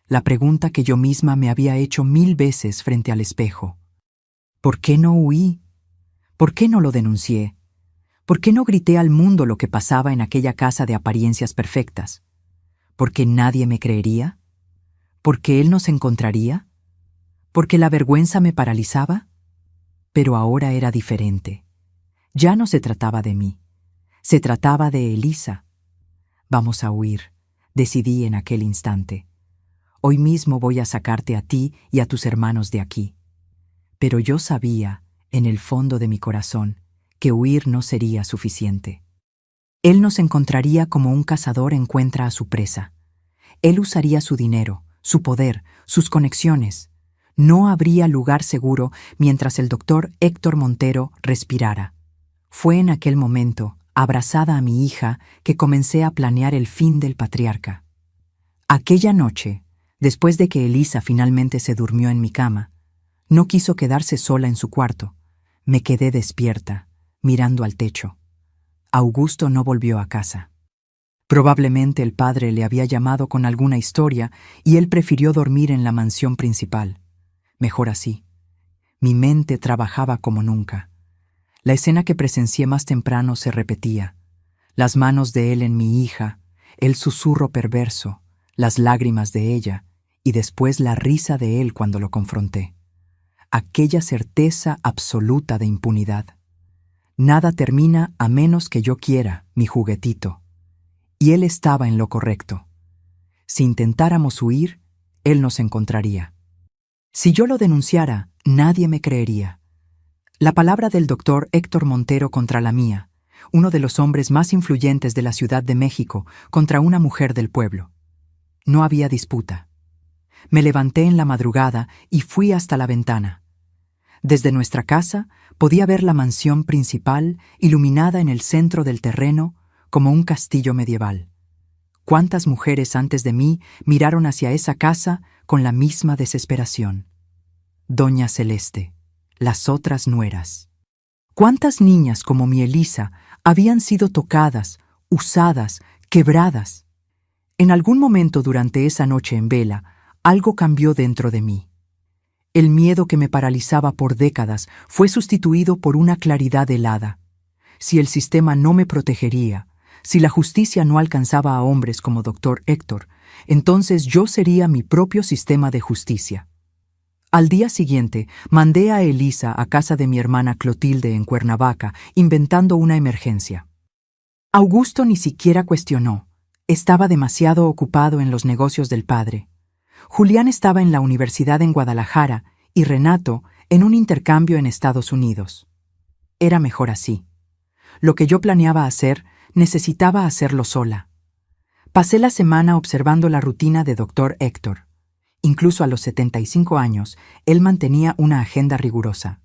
La pregunta que yo misma me había hecho 1000 veces frente al espejo. ¿Por qué no huí? ¿Por qué no lo denuncié? ¿Por qué no grité al mundo lo que pasaba en aquella casa de apariencias perfectas? ¿Por qué nadie me creería? ¿Por qué él nos encontraría? ¿Por qué la vergüenza me paralizaba? Pero ahora era diferente. Ya no se trataba de mí. Se trataba de Elisa. «Vamos a huir», decidí en aquel instante. «Hoy mismo voy a sacarte a ti y a tus hermanos de aquí». Pero yo sabía, en el fondo de mi corazón, que huir no sería suficiente. Él nos encontraría como un cazador encuentra a su presa. Él usaría su dinero, su poder, sus conexiones. No habría lugar seguro mientras el doctor Héctor Montero respirara. Fue en aquel momento, abrazada a mi hija, que comencé a planear el fin del patriarca. Aquella noche, después de que Elisa finalmente se durmió en mi cama, No quiso quedarse sola en su cuarto. Me quedé despierta, mirando al techo. Augusto no volvió a casa. Probablemente el padre le había llamado con alguna historia y él prefirió dormir en la mansión principal. Mejor así. Mi mente trabajaba como nunca. La escena que presencié más temprano se repetía. Las manos de él en mi hija, el susurro perverso, las lágrimas de ella y después la risa de él cuando lo confronté. Aquella certeza absoluta de impunidad. Nada termina a menos que yo quiera, mi juguetito. Y él estaba en lo correcto. Si intentáramos huir, él nos encontraría. Si yo lo denunciara, nadie me creería. La palabra del doctor Héctor Montero contra la mía, uno de los hombres más influyentes de la Ciudad de México, contra una mujer del pueblo. No había disputa. Me levanté en la madrugada y fui hasta la ventana. Desde nuestra casa podía ver la mansión principal iluminada en el centro del terreno como un castillo medieval. ¿Cuántas mujeres antes de mí miraron hacia esa casa con la misma desesperación? Doña Celeste, las otras nueras. ¿Cuántas niñas como mi Elisa habían sido tocadas, usadas, quebradas? En algún momento durante esa noche en vela, algo cambió dentro de mí. El miedo que me paralizaba por décadas fue sustituido por una claridad helada. Si el sistema no me protegería, si la justicia no alcanzaba a hombres como Dr. Héctor, entonces yo sería mi propio sistema de justicia. Al día siguiente, mandé a Elisa a casa de mi hermana Clotilde en Cuernavaca, inventando una emergencia. Augusto ni siquiera cuestionó. Estaba demasiado ocupado en los negocios del padre. Julián estaba en la universidad en Guadalajara y Renato en un intercambio en Estados Unidos. Era mejor así. Lo que yo planeaba hacer, necesitaba hacerlo sola. Pasé la semana observando la rutina de Dr. Héctor. Incluso a los 75 años, él mantenía una agenda rigurosa.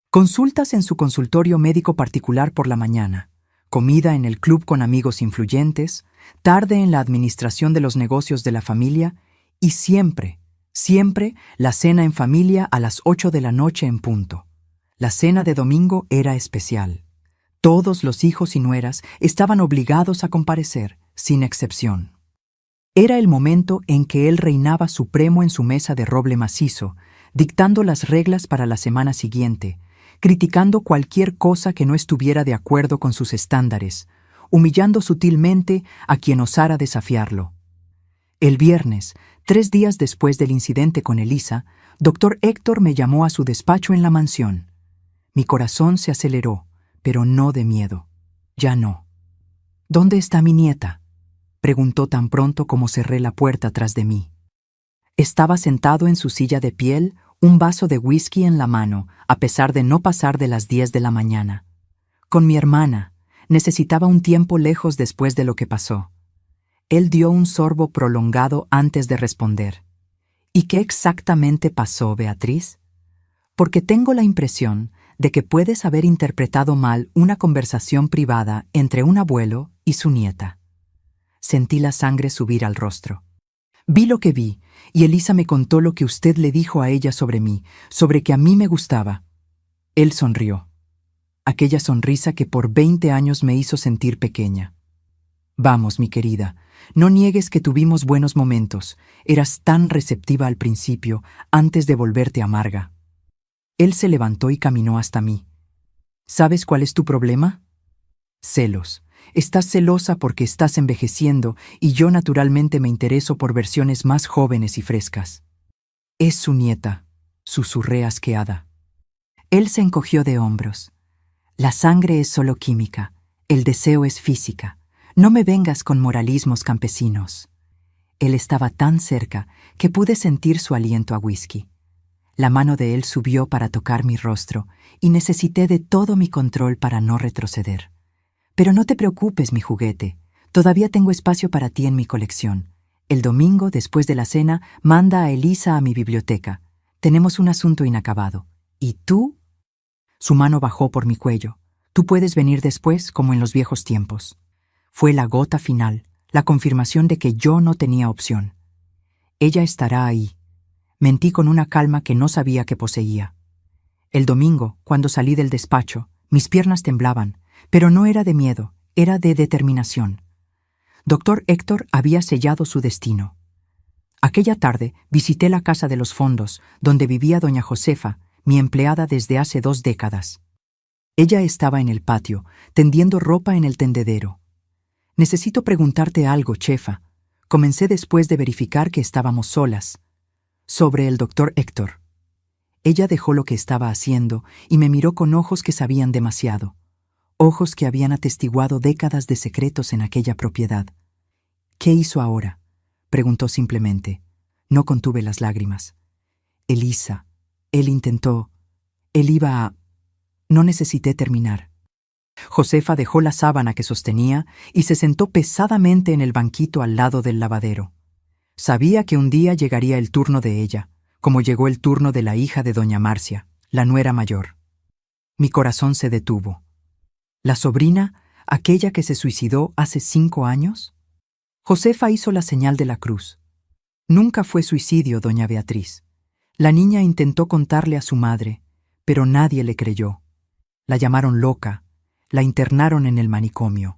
Consultas en su consultorio médico particular por la mañana, comida en el club con amigos influyentes, tarde en la administración de los negocios de la familia y siempre, siempre la cena en familia a las 8 de la noche en punto. La cena de domingo era especial. Todos los hijos y nueras estaban obligados a comparecer, sin excepción. Era el momento en que él reinaba supremo en su mesa de roble macizo, dictando las reglas para la semana siguiente, criticando cualquier cosa que no estuviera de acuerdo con sus estándares, humillando sutilmente a quien osara desafiarlo. El viernes, 3 días después del incidente con Elisa, Dr. Héctor me llamó a su despacho en la mansión. Mi corazón se aceleró, pero no de miedo. Ya no. ¿Dónde está mi nieta?, preguntó tan pronto como cerré la puerta tras de mí. Estaba sentado en su silla de piel, un vaso de whisky en la mano, a pesar de no pasar de las 10 de la mañana. Con mi hermana, necesitaba un tiempo lejos después de lo que pasó. Él dio un sorbo prolongado antes de responder. ¿Y qué exactamente pasó, Beatriz? Porque tengo la impresión de que puedes haber interpretado mal una conversación privada entre un abuelo y su nieta. Sentí la sangre subir al rostro. Vi lo que vi, y Elisa me contó lo que usted le dijo a ella sobre mí, sobre que a mí me gustaba. Él sonrió. Aquella sonrisa que por 20 años me hizo sentir pequeña. Vamos, mi querida, no niegues que tuvimos buenos momentos. Eras tan receptiva al principio, antes de volverte amarga. Él se levantó y caminó hasta mí. ¿Sabes cuál es tu problema? Celos. Estás celosa porque estás envejeciendo y yo naturalmente me intereso por versiones más jóvenes y frescas. Es su nieta, susurré asqueada. Él se encogió de hombros. La sangre es solo química, el deseo es física. No me vengas con moralismos campesinos. Él estaba tan cerca que pude sentir su aliento a whisky. La mano de él subió para tocar mi rostro y necesité de todo mi control para no retroceder. Pero no te preocupes, mi juguete. Todavía tengo espacio para ti en mi colección. El domingo, después de la cena, manda a Elisa a mi biblioteca. Tenemos un asunto inacabado. ¿Y tú? Su mano bajó por mi cuello. Tú puedes venir después, como en los viejos tiempos. Fue la gota final, la confirmación de que yo no tenía opción. Ella estará ahí. Mentí con una calma que no sabía que poseía. El domingo, cuando salí del despacho, mis piernas temblaban, pero no era de miedo, era de determinación. Doctor Héctor había sellado su destino. Aquella tarde visité la casa de los fondos, donde vivía doña Josefa, mi empleada desde hace 2 décadas. Ella estaba en el patio, tendiendo ropa en el tendedero. «Necesito preguntarte algo, chefa», comencé después de verificar que estábamos solas. «Sobre el doctor Héctor». Ella dejó lo que estaba haciendo y me miró con ojos que sabían demasiado. Ojos que habían atestiguado décadas de secretos en aquella propiedad. «¿Qué hizo ahora?», preguntó simplemente. No contuve las lágrimas. «Elisa, él intentó. Él iba a...». No necesité terminar. Josefa dejó la sábana que sostenía y se sentó pesadamente en el banquito al lado del lavadero. Sabía que un día llegaría el turno de ella, como llegó el turno de la hija de doña Marcia, la nuera mayor. Mi corazón se detuvo. ¿La sobrina, aquella que se suicidó hace 5 años? Josefa hizo la señal de la cruz. Nunca fue suicidio, doña Beatriz. La niña intentó contarle a su madre, pero nadie le creyó. La llamaron loca, la internaron en el manicomio.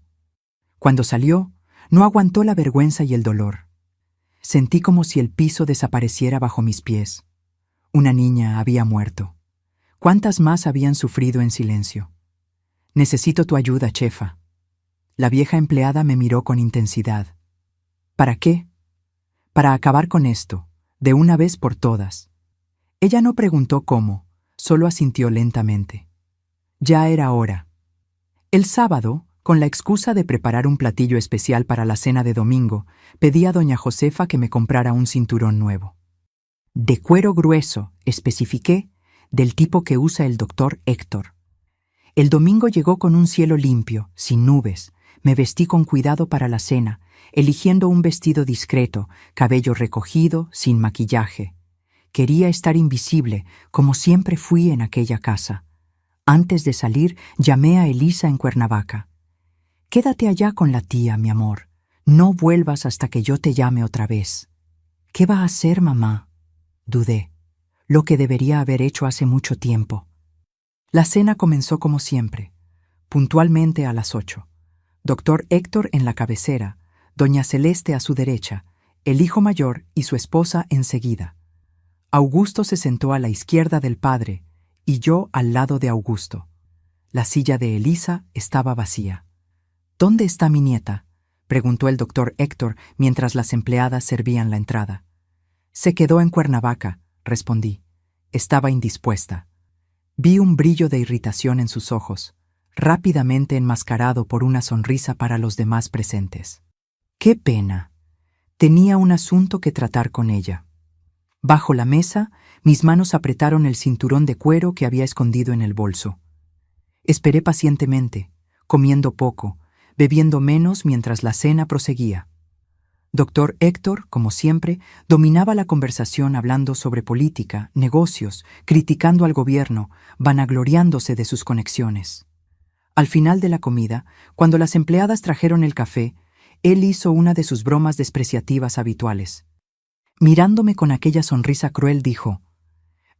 Cuando salió, no aguantó la vergüenza y el dolor. Sentí como si el piso desapareciera bajo mis pies. Una niña había muerto. ¿Cuántas más habían sufrido en silencio? «Necesito tu ayuda, chefa». La vieja empleada me miró con intensidad. «¿Para qué?». «Para acabar con esto, de una vez por todas». Ella no preguntó cómo, solo asintió lentamente. Ya era hora. El sábado, con la excusa de preparar un platillo especial para la cena de domingo, pedí a doña Josefa que me comprara un cinturón nuevo. «De cuero grueso», especifiqué, «del tipo que usa el doctor Héctor». El domingo llegó con un cielo limpio, sin nubes. Me vestí con cuidado para la cena, eligiendo un vestido discreto, cabello recogido, sin maquillaje. Quería estar invisible, como siempre fui en aquella casa. Antes de salir, llamé a Elisa en Cuernavaca. «Quédate allá con la tía, mi amor. No vuelvas hasta que yo te llame otra vez». «¿Qué va a hacer, mamá?». Dudé. Lo que debería haber hecho hace mucho tiempo. La cena comenzó como siempre, puntualmente a las 8. Doctor Héctor en la cabecera, doña Celeste a su derecha, el hijo mayor y su esposa enseguida. Augusto se sentó a la izquierda del padre y yo al lado de Augusto. La silla de Elisa estaba vacía. «¿Dónde está mi nieta?», preguntó el doctor Héctor mientras las empleadas servían la entrada. «Se quedó en Cuernavaca», respondí. Estaba indispuesta. Vi un brillo de irritación en sus ojos, rápidamente enmascarado por una sonrisa para los demás presentes. ¡Qué pena! Tenía un asunto que tratar con ella. Bajo la mesa, mis manos apretaron el cinturón de cuero que había escondido en el bolso. Esperé pacientemente, comiendo poco, bebiendo menos mientras la cena proseguía. Doctor Héctor, como siempre, dominaba la conversación hablando sobre política, negocios, criticando al gobierno, vanagloriándose de sus conexiones. Al final de la comida, cuando las empleadas trajeron el café, él hizo una de sus bromas despreciativas habituales. Mirándome con aquella sonrisa cruel, dijo: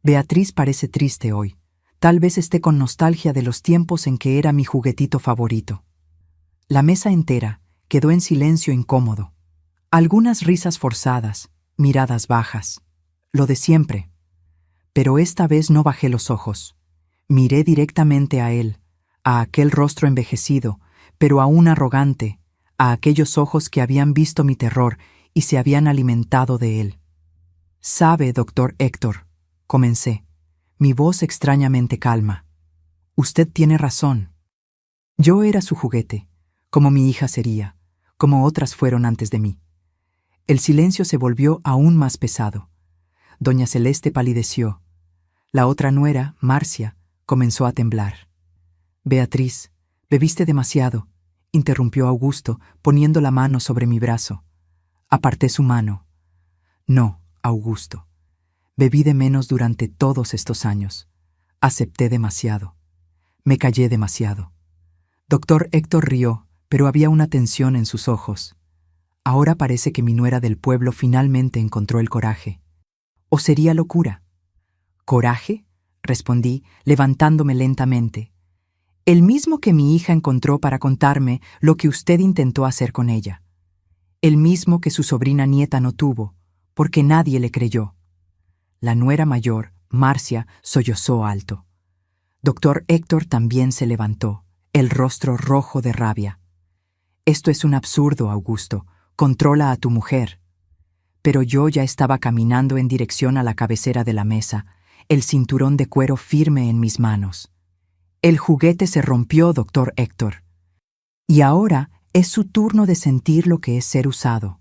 «Beatriz parece triste hoy. Tal vez esté con nostalgia de los tiempos en que era mi juguetito favorito». La mesa entera quedó en silencio incómodo. Algunas risas forzadas, miradas bajas, lo de siempre. Pero esta vez no bajé los ojos. Miré directamente a él, a aquel rostro envejecido, pero aún arrogante, a aquellos ojos que habían visto mi terror y se habían alimentado de él. «Sabe, doctor Héctor», comencé, mi voz extrañamente calma. «Usted tiene razón. Yo era su juguete, como mi hija sería, como otras fueron antes de mí». El silencio se volvió aún más pesado. Doña Celeste palideció. La otra nuera, Marcia, comenzó a temblar. «Beatriz, bebiste demasiado», interrumpió Augusto, poniendo la mano sobre mi brazo. Aparté su mano. «No, Augusto. Bebí de menos durante todos estos años. Acepté demasiado. Me callé demasiado». Doctor Héctor rió, pero había una tensión en sus ojos. Ahora parece que mi nuera del pueblo finalmente encontró el coraje. ¿O sería locura? ¿Coraje?, respondí, levantándome lentamente. El mismo que mi hija encontró para contarme lo que usted intentó hacer con ella. El mismo que su sobrina nieta no tuvo, porque nadie le creyó. La nuera mayor, Marcia, sollozó alto. Doctor Héctor también se levantó, el rostro rojo de rabia. Esto es un absurdo, Augusto. Controla a tu mujer. Pero yo ya estaba caminando en dirección a la cabecera de la mesa, el cinturón de cuero firme en mis manos. El juguete se rompió, doctor Héctor. Y ahora es su turno de sentir lo que es ser usado.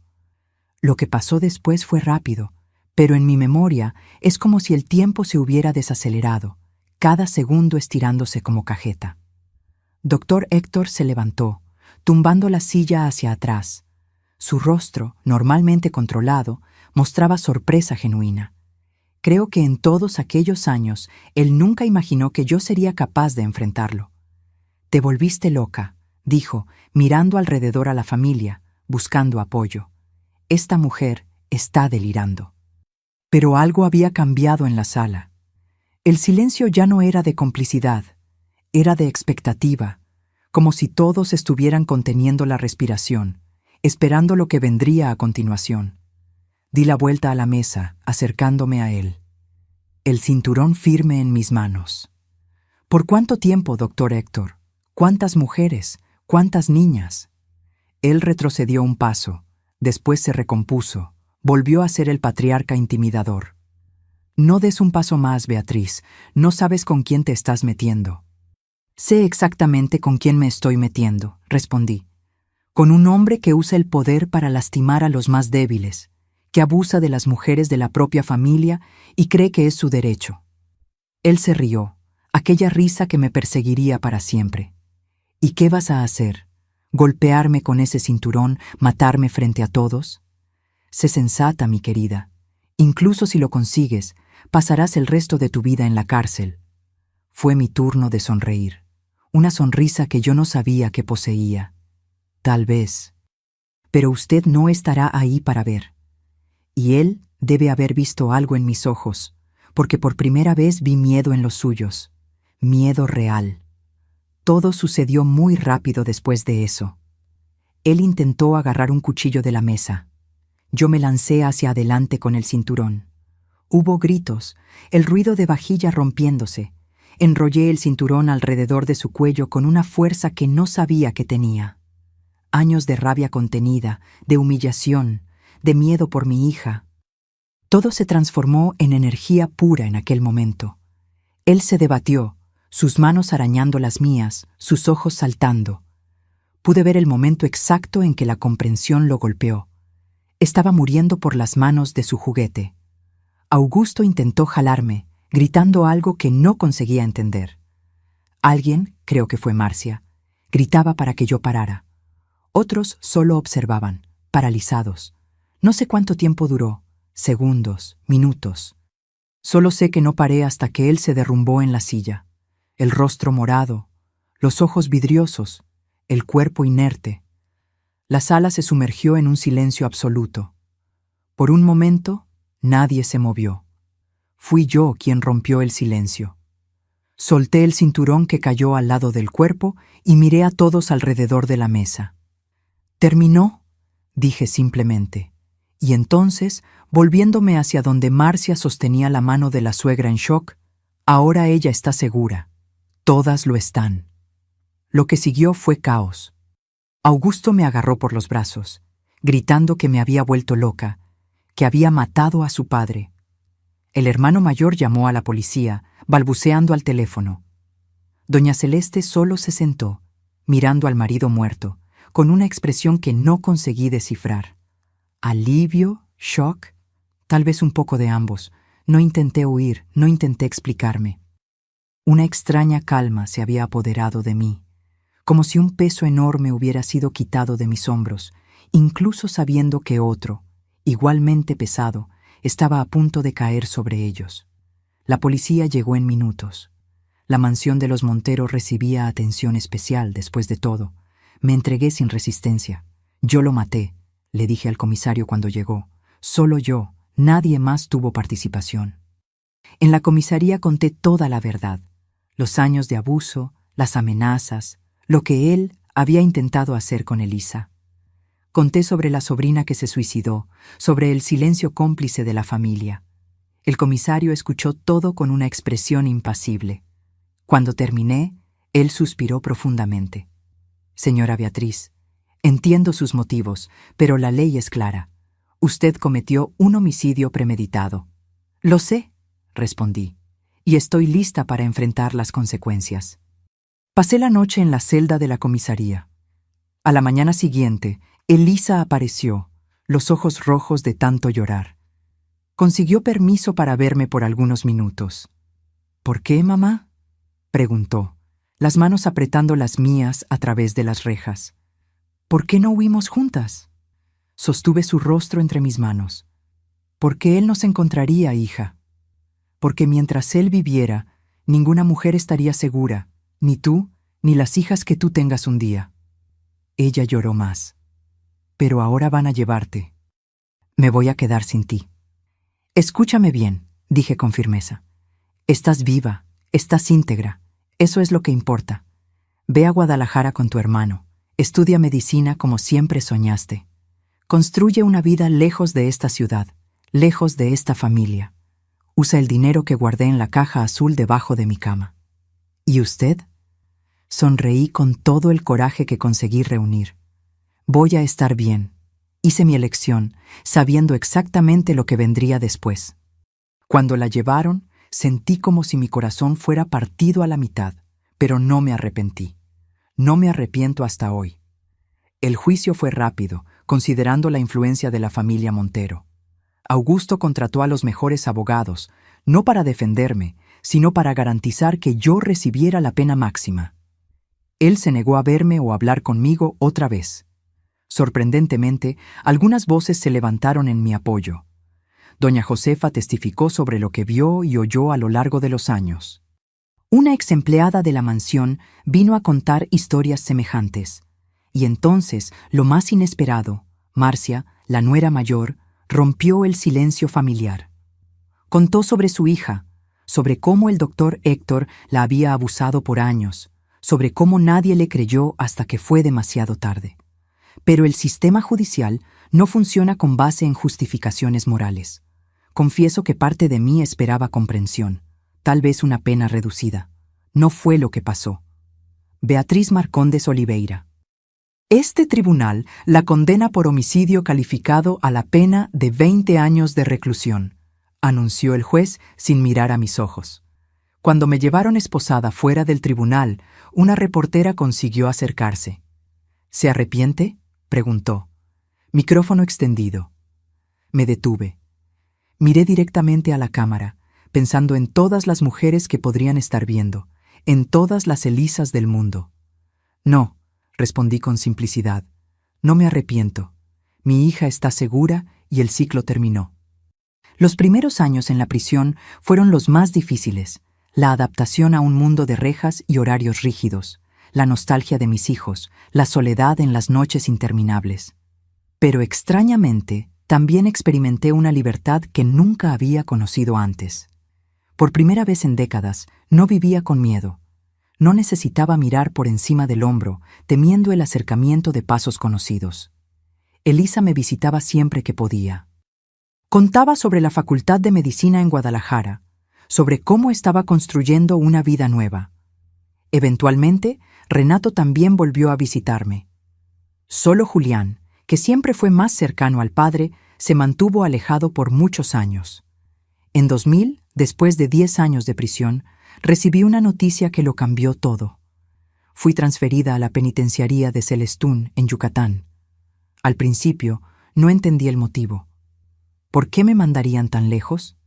Lo que pasó después fue rápido, pero en mi memoria es como si el tiempo se hubiera desacelerado, cada segundo estirándose como cajeta. Doctor Héctor se levantó, tumbando la silla hacia atrás. Su rostro, normalmente controlado, mostraba sorpresa genuina. Creo que en todos aquellos años él nunca imaginó que yo sería capaz de enfrentarlo. «Te volviste loca», dijo, mirando alrededor a la familia, buscando apoyo. «Esta mujer está delirando». Pero algo había cambiado en la sala. El silencio ya no era de complicidad, era de expectativa, como si todos estuvieran conteniendo la respiración, esperando lo que vendría a continuación. Di la vuelta a la mesa, acercándome a él. El cinturón firme en mis manos. ¿Por cuánto tiempo, doctor Héctor? ¿Cuántas mujeres? ¿Cuántas niñas? Él retrocedió un paso, después se recompuso, volvió a ser el patriarca intimidador. No des un paso más, Beatriz, no sabes con quién te estás metiendo. Sé exactamente con quién me estoy metiendo, respondí. Con un hombre que usa el poder para lastimar a los más débiles, que abusa de las mujeres de la propia familia y cree que es su derecho. Él se rió, aquella risa que me perseguiría para siempre. ¿Y qué vas a hacer? ¿Golpearme con ese cinturón, matarme frente a todos? Sé sensata, mi querida. Incluso si lo consigues, pasarás el resto de tu vida en la cárcel. Fue mi turno de sonreír, una sonrisa que yo no sabía que poseía. Tal vez. Pero usted no estará ahí para ver. Y él debe haber visto algo en mis ojos, porque por primera vez vi miedo en los suyos, miedo real. Todo sucedió muy rápido después de eso. Él intentó agarrar un cuchillo de la mesa. Yo me lancé hacia adelante con el cinturón. Hubo gritos, el ruido de vajilla rompiéndose. Enrollé el cinturón alrededor de su cuello con una fuerza que no sabía que tenía. Años de rabia contenida, de humillación, de miedo por mi hija. Todo se transformó en energía pura en aquel momento. Él se debatió, sus manos arañando las mías, sus ojos saltando. Pude ver el momento exacto en que la comprensión lo golpeó. Estaba muriendo por las manos de su juguete. Augusto intentó jalarme, gritando algo que no conseguía entender. Alguien, creo que fue Marcia, gritaba para que yo parara. Otros solo observaban, paralizados. No sé cuánto tiempo duró, segundos, minutos. Solo sé que no paré hasta que él se derrumbó en la silla, el rostro morado, los ojos vidriosos, el cuerpo inerte. La sala se sumergió en un silencio absoluto. Por un momento, nadie se movió. Fui yo quien rompió el silencio. Solté el cinturón que cayó al lado del cuerpo y miré a todos alrededor de la mesa. «¿Terminó?», dije simplemente. Y entonces, volviéndome hacia donde Marcia sostenía la mano de la suegra en shock, ahora ella está segura. Todas lo están. Lo que siguió fue caos. Augusto me agarró por los brazos, gritando que me había vuelto loca, que había matado a su padre. El hermano mayor llamó a la policía, balbuceando al teléfono. Doña Celeste solo se sentó, mirando al marido muerto, con una expresión que no conseguí descifrar. ¿Alivio? ¿Shock? Tal vez un poco de ambos. No intenté huir, no intenté explicarme. Una extraña calma se había apoderado de mí, como si un peso enorme hubiera sido quitado de mis hombros, incluso sabiendo que otro, igualmente pesado, estaba a punto de caer sobre ellos. La policía llegó en minutos. La mansión de los Montero recibía atención especial después de todo. Me entregué sin resistencia. Yo lo maté, le dije al comisario cuando llegó. Solo yo, Nadie más tuvo participación. En la comisaría conté toda la verdad, los años de abuso, las amenazas, lo que él había intentado hacer con Elisa. Conté sobre la sobrina que se suicidó, sobre el silencio cómplice de la familia. El comisario escuchó todo con una expresión impasible. Cuando terminé, él suspiró profundamente. Señora Beatriz, entiendo sus motivos, pero la ley es clara. Usted cometió un homicidio premeditado. Lo sé, respondí, y estoy lista para enfrentar las consecuencias. Pasé la noche en la celda de la comisaría. A la mañana siguiente, Elisa apareció, los ojos rojos de tanto llorar. Consiguió permiso para verme por algunos minutos. ¿Por qué, mamá?, preguntó, las manos apretando las mías a través de las rejas. ¿Por qué no huimos juntas? Sostuve su rostro entre mis manos. Porque él nos encontraría, hija. Porque mientras él viviera, ninguna mujer estaría segura, ni tú, ni las hijas que tú tengas un día. Ella lloró más. Pero ahora van a llevarte. Me voy a quedar sin ti. Escúchame bien, dije con firmeza. Estás viva, estás íntegra. Eso es lo que importa. Ve a Guadalajara con tu hermano. Estudia medicina como siempre soñaste. Construye una vida lejos de esta ciudad, lejos de esta familia. Usa el dinero que guardé en la caja azul debajo de mi cama. ¿Y usted? Sonreí con todo el coraje que conseguí reunir. Voy a estar bien. Hice mi elección, sabiendo exactamente lo que vendría después. Cuando la llevaron, sentí como si mi corazón fuera partido a la mitad, pero no me arrepentí. No me arrepiento hasta hoy. El juicio fue rápido, considerando la influencia de la familia Montero. Augusto contrató a los mejores abogados, no para defenderme, sino para garantizar que yo recibiera la pena máxima. Él se negó a verme o hablar conmigo otra vez. Sorprendentemente, algunas voces se levantaron en mi apoyo. Doña Josefa testificó sobre lo que vio y oyó a lo largo de los años. Una exempleada de la mansión vino a contar historias semejantes. Y entonces, lo más inesperado, Marcia, la nuera mayor, rompió el silencio familiar. Contó sobre su hija, sobre cómo el doctor Héctor la había abusado por años, sobre cómo nadie le creyó hasta que fue demasiado tarde. Pero el sistema judicial no funciona con base en justificaciones morales. Confieso que parte de mí esperaba comprensión, tal vez una pena reducida. No fue lo que pasó. Beatriz Marcondes Oliveira. Este tribunal la condena por homicidio calificado a la pena de 20 años de reclusión, anunció el juez sin mirar a mis ojos. Cuando me llevaron esposada fuera del tribunal, una reportera consiguió acercarse. ¿Se arrepiente?, preguntó. Micrófono extendido. Me detuve. Miré directamente a la cámara, pensando en todas las mujeres que podrían estar viendo, en todas las Elisas del mundo. No, respondí con simplicidad. No me arrepiento. Mi hija está segura y el ciclo terminó. Los primeros años en la prisión fueron los más difíciles. La adaptación a un mundo de rejas y horarios rígidos, la nostalgia de mis hijos, la soledad en las noches interminables. Pero extrañamente, también experimenté una libertad que nunca había conocido antes. Por primera vez en décadas, no vivía con miedo. No necesitaba mirar por encima del hombro, temiendo el acercamiento de pasos conocidos. Elisa me visitaba siempre que podía. Contaba sobre la Facultad de Medicina en Guadalajara, sobre cómo estaba construyendo una vida nueva. Eventualmente, Renato también volvió a visitarme. Solo Julián, que siempre fue más cercano al padre, se mantuvo alejado por muchos años. En 2000, después de 10 años de prisión, recibí una noticia que lo cambió todo. Fui transferida a la penitenciaría de Celestún, en Yucatán. Al principio, no entendí el motivo. ¿Por qué me mandarían tan lejos?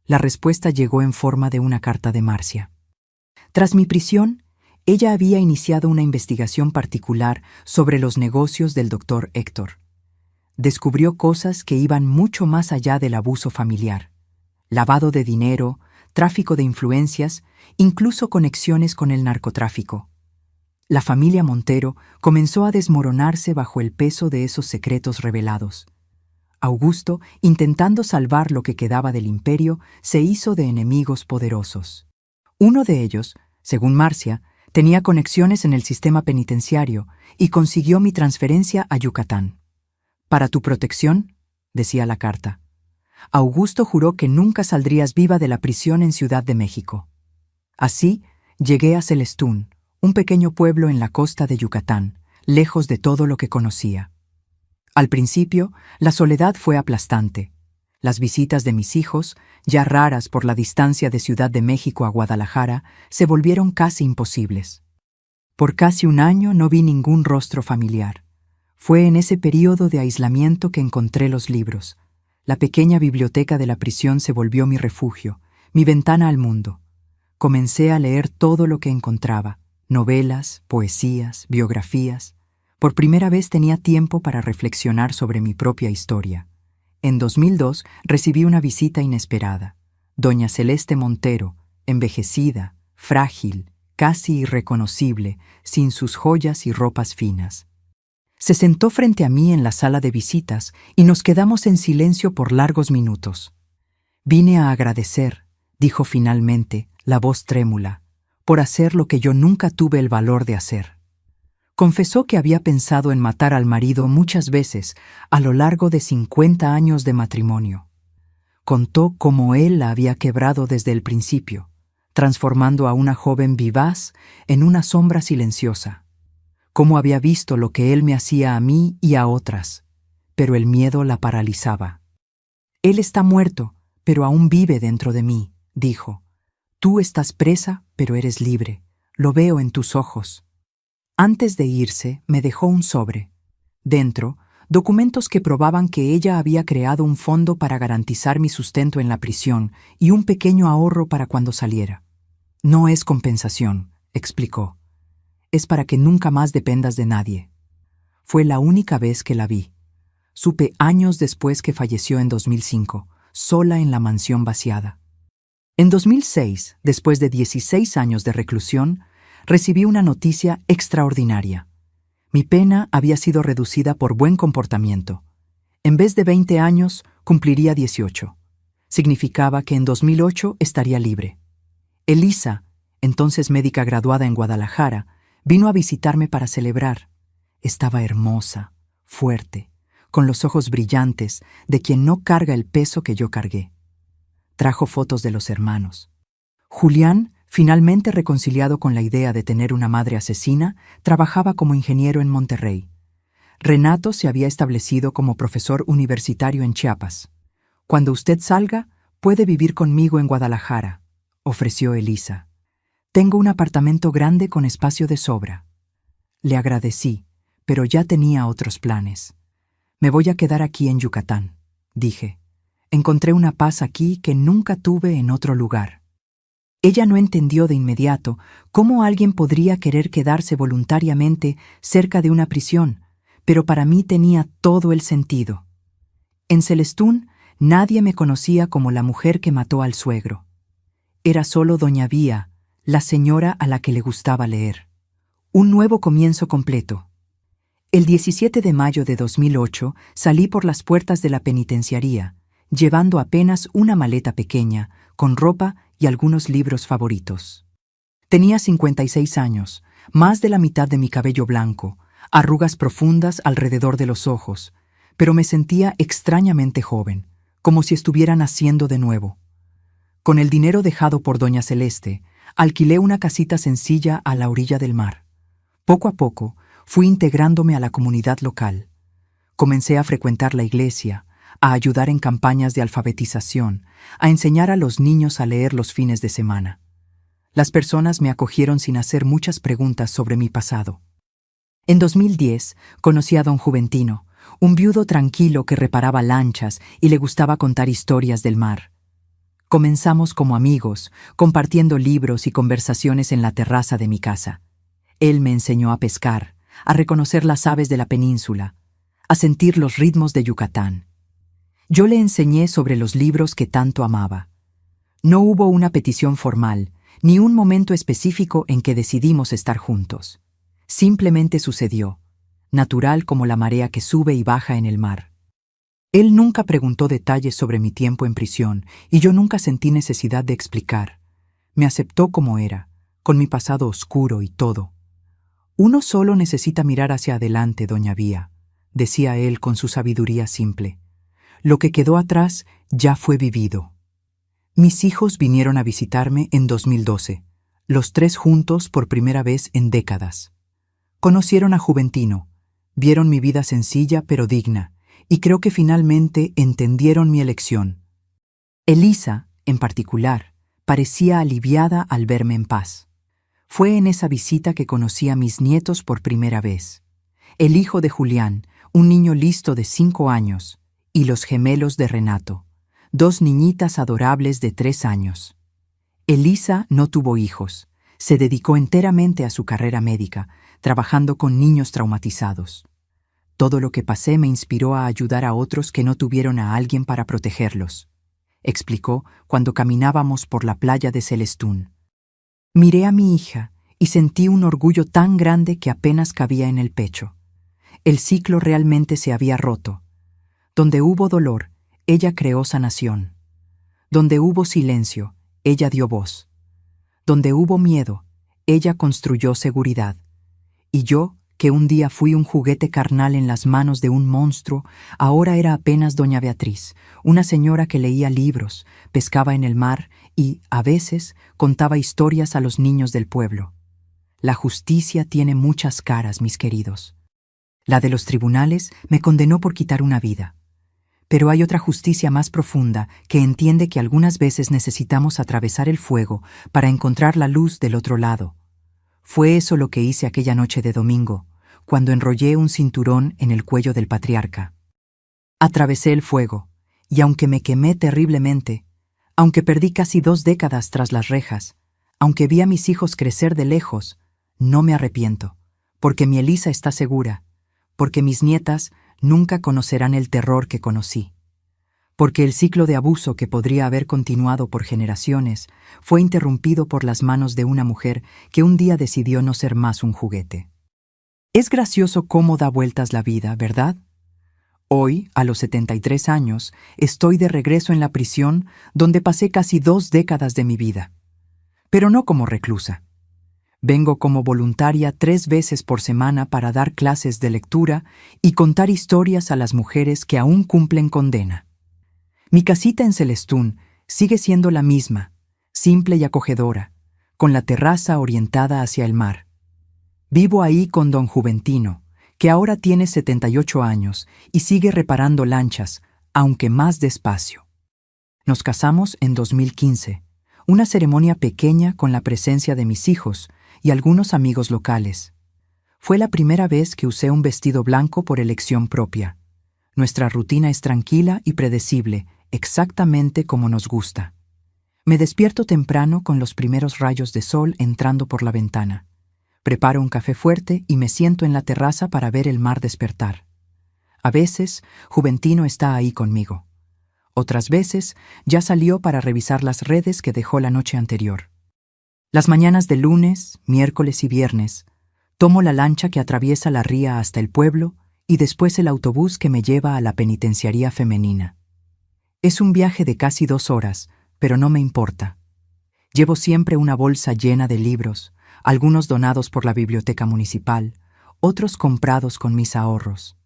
La respuesta llegó en forma de una carta de Marcia. Tras mi prisión, ella había iniciado una investigación particular sobre los negocios del doctor Héctor. Descubrió cosas que iban mucho más allá del abuso familiar. Lavado de dinero, tráfico de influencias, incluso conexiones con el narcotráfico. La familia Montero comenzó a desmoronarse bajo el peso de esos secretos revelados. Augusto, intentando salvar lo que quedaba del imperio, se hizo de enemigos poderosos. Uno de ellos, según Marcia, tenía conexiones en el sistema penitenciario y consiguió mi transferencia a Yucatán. «Para tu protección», decía la carta. Augusto juró que nunca saldrías viva de la prisión en Ciudad de México. Así, llegué a Celestún, un pequeño pueblo en la costa de Yucatán, lejos de todo lo que conocía. Al principio, la soledad fue aplastante. Las visitas de mis hijos, ya raras por la distancia de Ciudad de México a Guadalajara, se volvieron casi imposibles. Por casi un año no vi ningún rostro familiar. Fue en ese período de aislamiento que encontré los libros. La pequeña biblioteca de la prisión se volvió mi refugio, mi ventana al mundo. Comencé a leer todo lo que encontraba: novelas, poesías, biografías. Por primera vez tenía tiempo para reflexionar sobre mi propia historia. En 2002 recibí una visita inesperada. Doña Celeste Montero, envejecida, frágil, casi irreconocible, sin sus joyas y ropas finas. Se sentó frente a mí en la sala de visitas y nos quedamos en silencio por largos minutos. «Vine a agradecer», dijo finalmente, la voz trémula, «por hacer lo que yo nunca tuve el valor de hacer». Confesó que había pensado en matar al marido muchas veces a lo largo de 50 años de matrimonio. Contó cómo él la había quebrado desde el principio, transformando a una joven vivaz en una sombra silenciosa. Cómo había visto lo que él me hacía a mí y a otras, pero el miedo la paralizaba. «Él está muerto, pero aún vive dentro de mí», dijo. «Tú estás presa, pero eres libre. Lo veo en tus ojos». Antes de irse, me dejó un sobre. Dentro, documentos que probaban que ella había creado un fondo para garantizar mi sustento en la prisión y un pequeño ahorro para cuando saliera. «No es compensación», explicó. «Es para que nunca más dependas de nadie». Fue la única vez que la vi. Supe años después que falleció en 2005, sola en la mansión vaciada. En 2006, después de 16 años de reclusión, recibí una noticia extraordinaria. Mi pena había sido reducida por buen comportamiento. En vez de 20 años, cumpliría 18. Significaba que en 2008 estaría libre. Elisa, entonces médica graduada en Guadalajara, vino a visitarme para celebrar. Estaba hermosa, fuerte, con los ojos brillantes de quien no carga el peso que yo cargué. Trajo fotos de los hermanos. Julián, finalmente reconciliado con la idea de tener una madre asesina, trabajaba como ingeniero en Monterrey. Renato se había establecido como profesor universitario en Chiapas. «Cuando usted salga, puede vivir conmigo en Guadalajara», ofreció Elisa. «Tengo un apartamento grande con espacio de sobra». Le agradecí, pero ya tenía otros planes. «Me voy a quedar aquí en Yucatán», dije. «Encontré una paz aquí que nunca tuve en otro lugar». Ella no entendió de inmediato cómo alguien podría querer quedarse voluntariamente cerca de una prisión, pero para mí tenía todo el sentido. En Celestún, nadie me conocía como la mujer que mató al suegro. Era solo doña Vía, la señora a la que le gustaba leer. Un nuevo comienzo completo. El 17 de mayo de 2008 salí por las puertas de la penitenciaría, llevando apenas una maleta pequeña, con ropa y algunos libros favoritos. Tenía 56 años, más de la mitad de mi cabello blanco, arrugas profundas alrededor de los ojos, pero me sentía extrañamente joven, como si estuviera naciendo de nuevo. Con el dinero dejado por doña Celeste, alquilé una casita sencilla a la orilla del mar. Poco a poco, fui integrándome a la comunidad local. Comencé a frecuentar la iglesia, a ayudar en campañas de alfabetización, a enseñar a los niños a leer los fines de semana. Las personas me acogieron sin hacer muchas preguntas sobre mi pasado. En 2010 conocí a don Juventino, un viudo tranquilo que reparaba lanchas y le gustaba contar historias del mar. Comenzamos como amigos, compartiendo libros y conversaciones en la terraza de mi casa. Él me enseñó a pescar, a reconocer las aves de la península, a sentir los ritmos de Yucatán. Yo le enseñé sobre los libros que tanto amaba. No hubo una petición formal, ni un momento específico en que decidimos estar juntos. Simplemente sucedió, natural como la marea que sube y baja en el mar. Él nunca preguntó detalles sobre mi tiempo en prisión y yo nunca sentí necesidad de explicar. Me aceptó como era, con mi pasado oscuro y todo. Uno solo necesita mirar hacia adelante, doña Vía, decía él con su sabiduría simple. Lo que quedó atrás ya fue vivido. Mis hijos vinieron a visitarme en 2012, los tres juntos por primera vez en décadas. Conocieron a Juventino, vieron mi vida sencilla pero digna, y creo que finalmente entendieron mi elección. Elisa, en particular, parecía aliviada al verme en paz. Fue en esa visita que conocí a mis nietos por primera vez. El hijo de Julián, un niño listo de 5 años, y los gemelos de Renato, 2 niñitas adorables de 3 años. Elisa no tuvo hijos, se dedicó enteramente a su carrera médica, trabajando con niños traumatizados. Todo lo que pasé me inspiró a ayudar a otros que no tuvieron a alguien para protegerlos, explicó cuando caminábamos por la playa de Celestún. Miré a mi hija y sentí un orgullo tan grande que apenas cabía en el pecho. El ciclo realmente se había roto. Donde hubo dolor, ella creó sanación. Donde hubo silencio, ella dio voz. Donde hubo miedo, ella construyó seguridad. Y yo, que un día fui un juguete carnal en las manos de un monstruo, ahora era apenas doña Beatriz, una señora que leía libros, pescaba en el mar y, a veces, contaba historias a los niños del pueblo. La justicia tiene muchas caras, mis queridos. La de los tribunales me condenó por quitar una vida. Pero hay otra justicia más profunda que entiende que algunas veces necesitamos atravesar el fuego para encontrar la luz del otro lado. Fue eso lo que hice aquella noche de domingo, cuando enrollé un cinturón en el cuello del patriarca. Atravesé el fuego, y aunque me quemé terriblemente, aunque perdí casi 2 décadas tras las rejas, aunque vi a mis hijos crecer de lejos, no me arrepiento, porque mi Elisa está segura, porque mis nietas nunca conocerán el terror que conocí, porque el ciclo de abuso que podría haber continuado por generaciones fue interrumpido por las manos de una mujer que un día decidió no ser más un juguete. Es gracioso cómo da vueltas la vida, ¿verdad? Hoy, a los 73 años, estoy de regreso en la prisión donde pasé casi 2 décadas de mi vida. Pero no como reclusa. Vengo como voluntaria 3 veces por semana para dar clases de lectura y contar historias a las mujeres que aún cumplen condena. Mi casita en Celestún sigue siendo la misma, simple y acogedora, con la terraza orientada hacia el mar. Vivo ahí con don Juventino, que ahora tiene 78 años y sigue reparando lanchas, aunque más despacio. Nos casamos en 2015, una ceremonia pequeña con la presencia de mis hijos y algunos amigos locales. Fue la primera vez que usé un vestido blanco por elección propia. Nuestra rutina es tranquila y predecible, exactamente como nos gusta. Me despierto temprano con los primeros rayos de sol entrando por la ventana. Preparo un café fuerte y me siento en la terraza para ver el mar despertar. A veces, Juventino está ahí conmigo. Otras veces, ya salió para revisar las redes que dejó la noche anterior. Las mañanas de lunes, miércoles y viernes, tomo la lancha que atraviesa la ría hasta el pueblo y después el autobús que me lleva a la penitenciaría femenina. Es un viaje de casi 2 horas, pero no me importa. Llevo siempre una bolsa llena de libros, algunos donados por la biblioteca municipal, otros comprados con mis ahorros.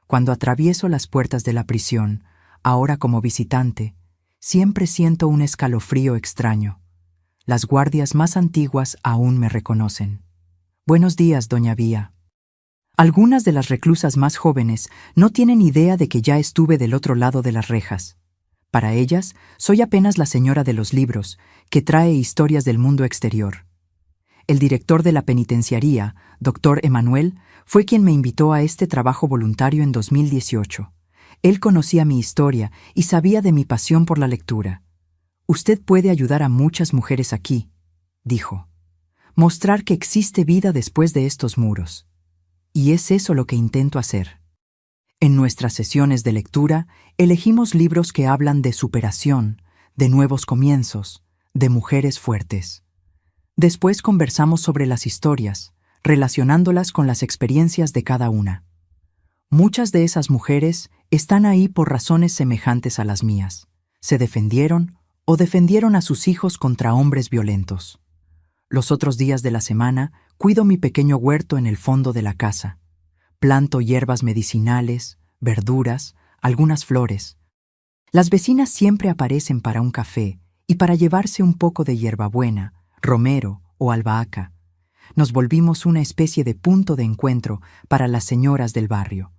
Cuando atravieso las puertas de la prisión, ahora como visitante, siempre siento un escalofrío extraño. Las guardias más antiguas aún me reconocen. Buenos días, doña Vía. Algunas de las reclusas más jóvenes no tienen idea de que ya estuve del otro lado de las rejas. Para ellas, soy apenas la señora de los libros, que trae historias del mundo exterior. El director de la penitenciaría, Dr. Emanuel, fue quien me invitó a este trabajo voluntario en 2018. Él conocía mi historia y sabía de mi pasión por la lectura. Usted puede ayudar a muchas mujeres aquí, dijo. Mostrar que existe vida después de estos muros. Y es eso lo que intento hacer. En nuestras sesiones de lectura, elegimos libros que hablan de superación, de nuevos comienzos, de mujeres fuertes. Después conversamos sobre las historias, relacionándolas con las experiencias de cada una. Muchas de esas mujeres están ahí por razones semejantes a las mías. Se defendieron o defendieron a sus hijos contra hombres violentos. Los otros días de la semana cuido mi pequeño huerto en el fondo de la casa. Planto hierbas medicinales, verduras, algunas flores. Las vecinas siempre aparecen para un café y para llevarse un poco de hierbabuena, romero o albahaca. Nos volvimos una especie de punto de encuentro para las señoras del barrio.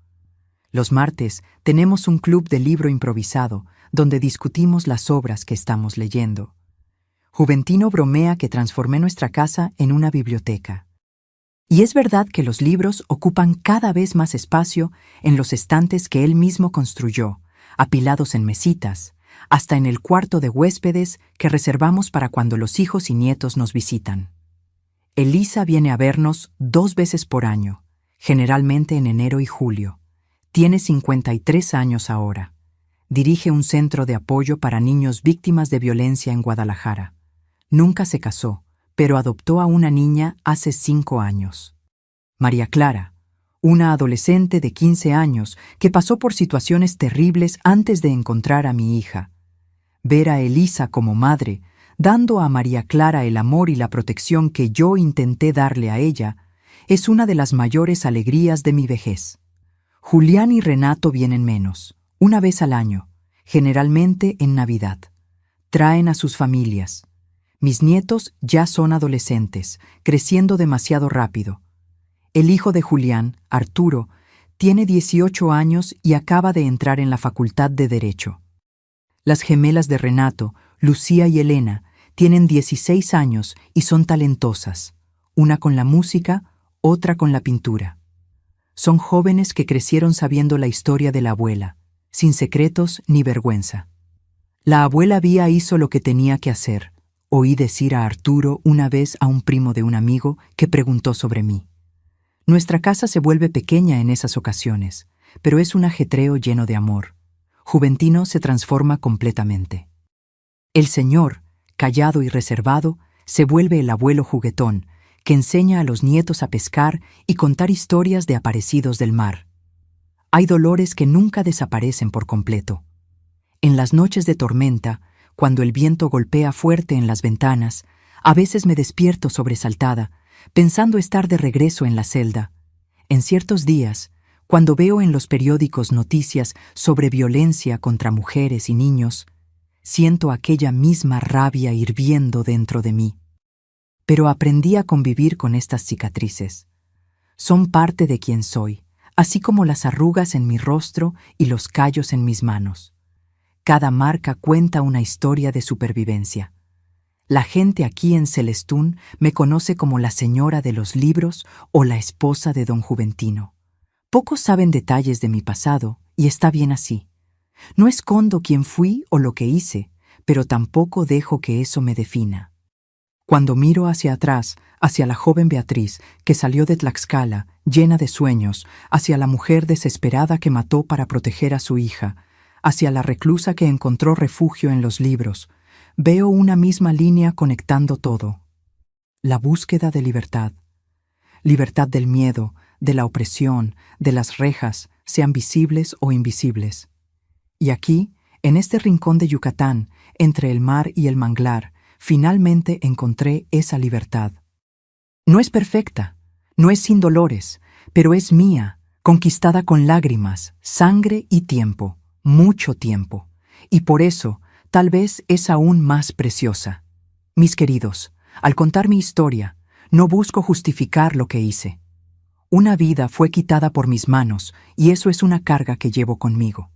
Los martes tenemos un club de libro improvisado donde discutimos las obras que estamos leyendo. Juventino bromea que transformé nuestra casa en una biblioteca. Y es verdad que los libros ocupan cada vez más espacio en los estantes que él mismo construyó, apilados en mesitas, hasta en el cuarto de huéspedes que reservamos para cuando los hijos y nietos nos visitan. Elisa viene a vernos 2 veces por año, generalmente en enero y julio. Tiene 53 años ahora. Dirige un centro de apoyo para niños víctimas de violencia en Guadalajara. Nunca se casó, pero adoptó a una niña hace 5 años. María Clara, una adolescente de 15 años que pasó por situaciones terribles antes de encontrar a mi hija. Ver a Elisa como madre, dando a María Clara el amor y la protección que yo intenté darle a ella, es una de las mayores alegrías de mi vejez. Julián y Renato vienen menos, una vez al año, generalmente en Navidad. Traen a sus familias. Mis nietos ya son adolescentes, creciendo demasiado rápido. El hijo de Julián, Arturo, tiene 18 años y acaba de entrar en la Facultad de Derecho. Las gemelas de Renato, Lucía y Elena, tienen 16 años y son talentosas, una con la música, otra con la pintura. Son jóvenes que crecieron sabiendo la historia de la abuela, sin secretos ni vergüenza. La abuela Vía hizo lo que tenía que hacer. Oí decir a Arturo una vez a un primo de un amigo que preguntó sobre mí. Nuestra casa se vuelve pequeña en esas ocasiones, pero es un ajetreo lleno de amor. Juventino se transforma completamente. El señor, callado y reservado, se vuelve el abuelo juguetón, que enseña a los nietos a pescar y contar historias de aparecidos del mar. Hay dolores que nunca desaparecen por completo. En las noches de tormenta, cuando el viento golpea fuerte en las ventanas, a veces me despierto sobresaltada, pensando estar de regreso en la celda. En ciertos días, cuando veo en los periódicos noticias sobre violencia contra mujeres y niños, siento aquella misma rabia hirviendo dentro de mí. Pero aprendí a convivir con estas cicatrices. Son parte de quien soy, así como las arrugas en mi rostro y los callos en mis manos. Cada marca cuenta una historia de supervivencia. La gente aquí en Celestún me conoce como la señora de los libros o la esposa de don Juventino. Pocos saben detalles de mi pasado, y está bien así. No escondo quién fui o lo que hice, pero tampoco dejo que eso me defina. Cuando miro hacia atrás, hacia la joven Beatriz, que salió de Tlaxcala, llena de sueños, hacia la mujer desesperada que mató para proteger a su hija, hacia la reclusa que encontró refugio en los libros, veo una misma línea conectando todo. La búsqueda de libertad. Libertad del miedo, de la opresión, de las rejas, sean visibles o invisibles. Y aquí, en este rincón de Yucatán, entre el mar y el manglar, finalmente encontré esa libertad. No es perfecta, no es sin dolores, pero es mía, conquistada con lágrimas, sangre y tiempo, mucho tiempo. Y por eso, tal vez es aún más preciosa. Mis queridos, al contar mi historia, no busco justificar lo que hice. Una vida fue quitada por mis manos y eso es una carga que llevo conmigo.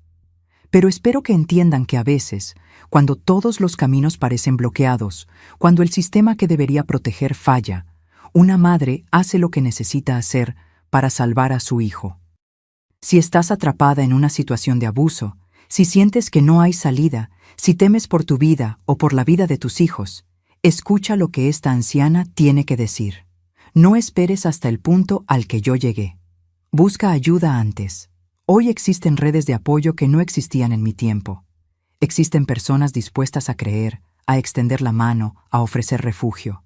Pero espero que entiendan que a veces, cuando todos los caminos parecen bloqueados, cuando el sistema que debería proteger falla, una madre hace lo que necesita hacer para salvar a su hijo. Si estás atrapada en una situación de abuso, si sientes que no hay salida, si temes por tu vida o por la vida de tus hijos, escucha lo que esta anciana tiene que decir. No esperes hasta el punto al que yo llegué. Busca ayuda antes. Hoy existen redes de apoyo que no existían en mi tiempo. Existen personas dispuestas a creer, a extender la mano, a ofrecer refugio.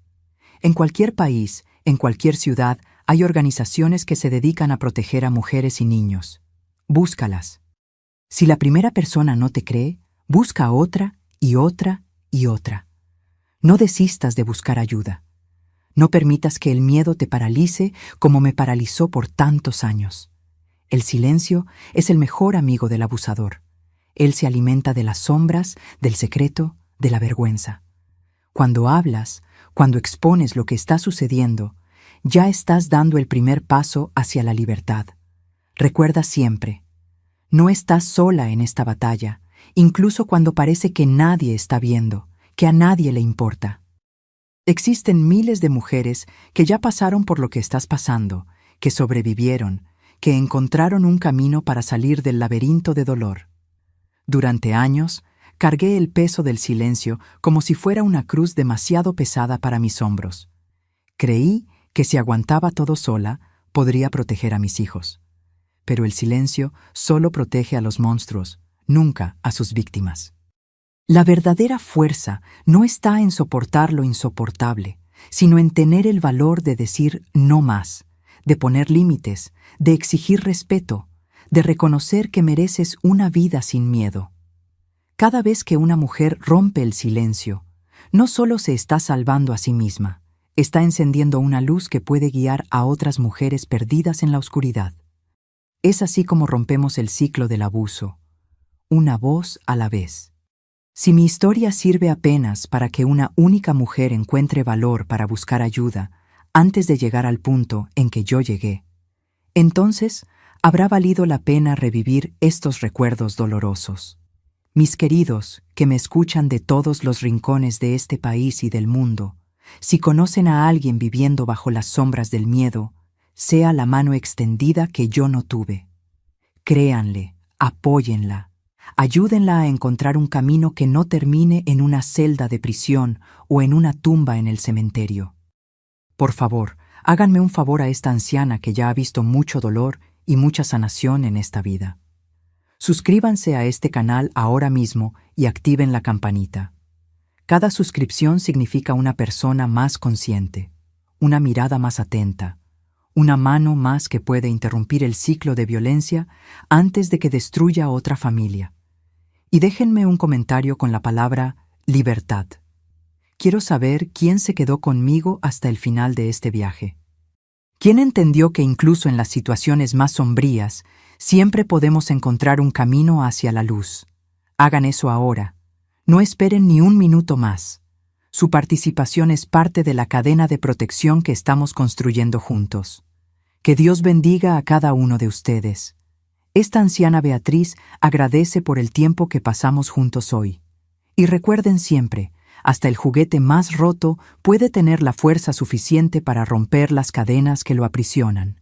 En cualquier país, en cualquier ciudad, hay organizaciones que se dedican a proteger a mujeres y niños. Búscalas. Si la primera persona no te cree, busca otra y otra y otra. No desistas de buscar ayuda. No permitas que el miedo te paralice como me paralizó por tantos años. El silencio es el mejor amigo del abusador. Él se alimenta de las sombras, del secreto, de la vergüenza. Cuando hablas, cuando expones lo que está sucediendo, ya estás dando el primer paso hacia la libertad. Recuerda siempre, no estás sola en esta batalla, incluso cuando parece que nadie está viendo, que a nadie le importa. Existen miles de mujeres que ya pasaron por lo que estás pasando, que sobrevivieron, que encontraron un camino para salir del laberinto de dolor. Durante años, cargué el peso del silencio como si fuera una cruz demasiado pesada para mis hombros. Creí que si aguantaba todo sola, podría proteger a mis hijos. Pero el silencio solo protege a los monstruos, nunca a sus víctimas. La verdadera fuerza no está en soportar lo insoportable, sino en tener el valor de decir no más, de poner límites, de exigir respeto, de reconocer que mereces una vida sin miedo. Cada vez que una mujer rompe el silencio, no solo se está salvando a sí misma, está encendiendo una luz que puede guiar a otras mujeres perdidas en la oscuridad. Es así como rompemos el ciclo del abuso, una voz a la vez. Si mi historia sirve apenas para que una única mujer encuentre valor para buscar ayuda antes de llegar al punto en que yo llegué, entonces habrá valido la pena revivir estos recuerdos dolorosos. Mis queridos, que me escuchan de todos los rincones de este país y del mundo, si conocen a alguien viviendo bajo las sombras del miedo, sea la mano extendida que yo no tuve. Créanle, apóyenla. Ayúdenla a encontrar un camino que no termine en una celda de prisión o en una tumba en el cementerio. Por favor, háganme un favor a esta anciana que ya ha visto mucho dolor y mucha sanación en esta vida. Suscríbanse a este canal ahora mismo y activen la campanita. Cada suscripción significa una persona más consciente, una mirada más atenta, una mano más que puede interrumpir el ciclo de violencia antes de que destruya a otra familia. Y déjenme un comentario con la palabra libertad. Quiero saber quién se quedó conmigo hasta el final de este viaje. ¿Quién entendió que incluso en las situaciones más sombrías siempre podemos encontrar un camino hacia la luz? Hagan eso ahora. No esperen ni un minuto más. Su participación es parte de la cadena de protección que estamos construyendo juntos. Que Dios bendiga a cada uno de ustedes. Esta anciana Beatriz agradece por el tiempo que pasamos juntos hoy. Y recuerden siempre, hasta el juguete más roto puede tener la fuerza suficiente para romper las cadenas que lo aprisionan.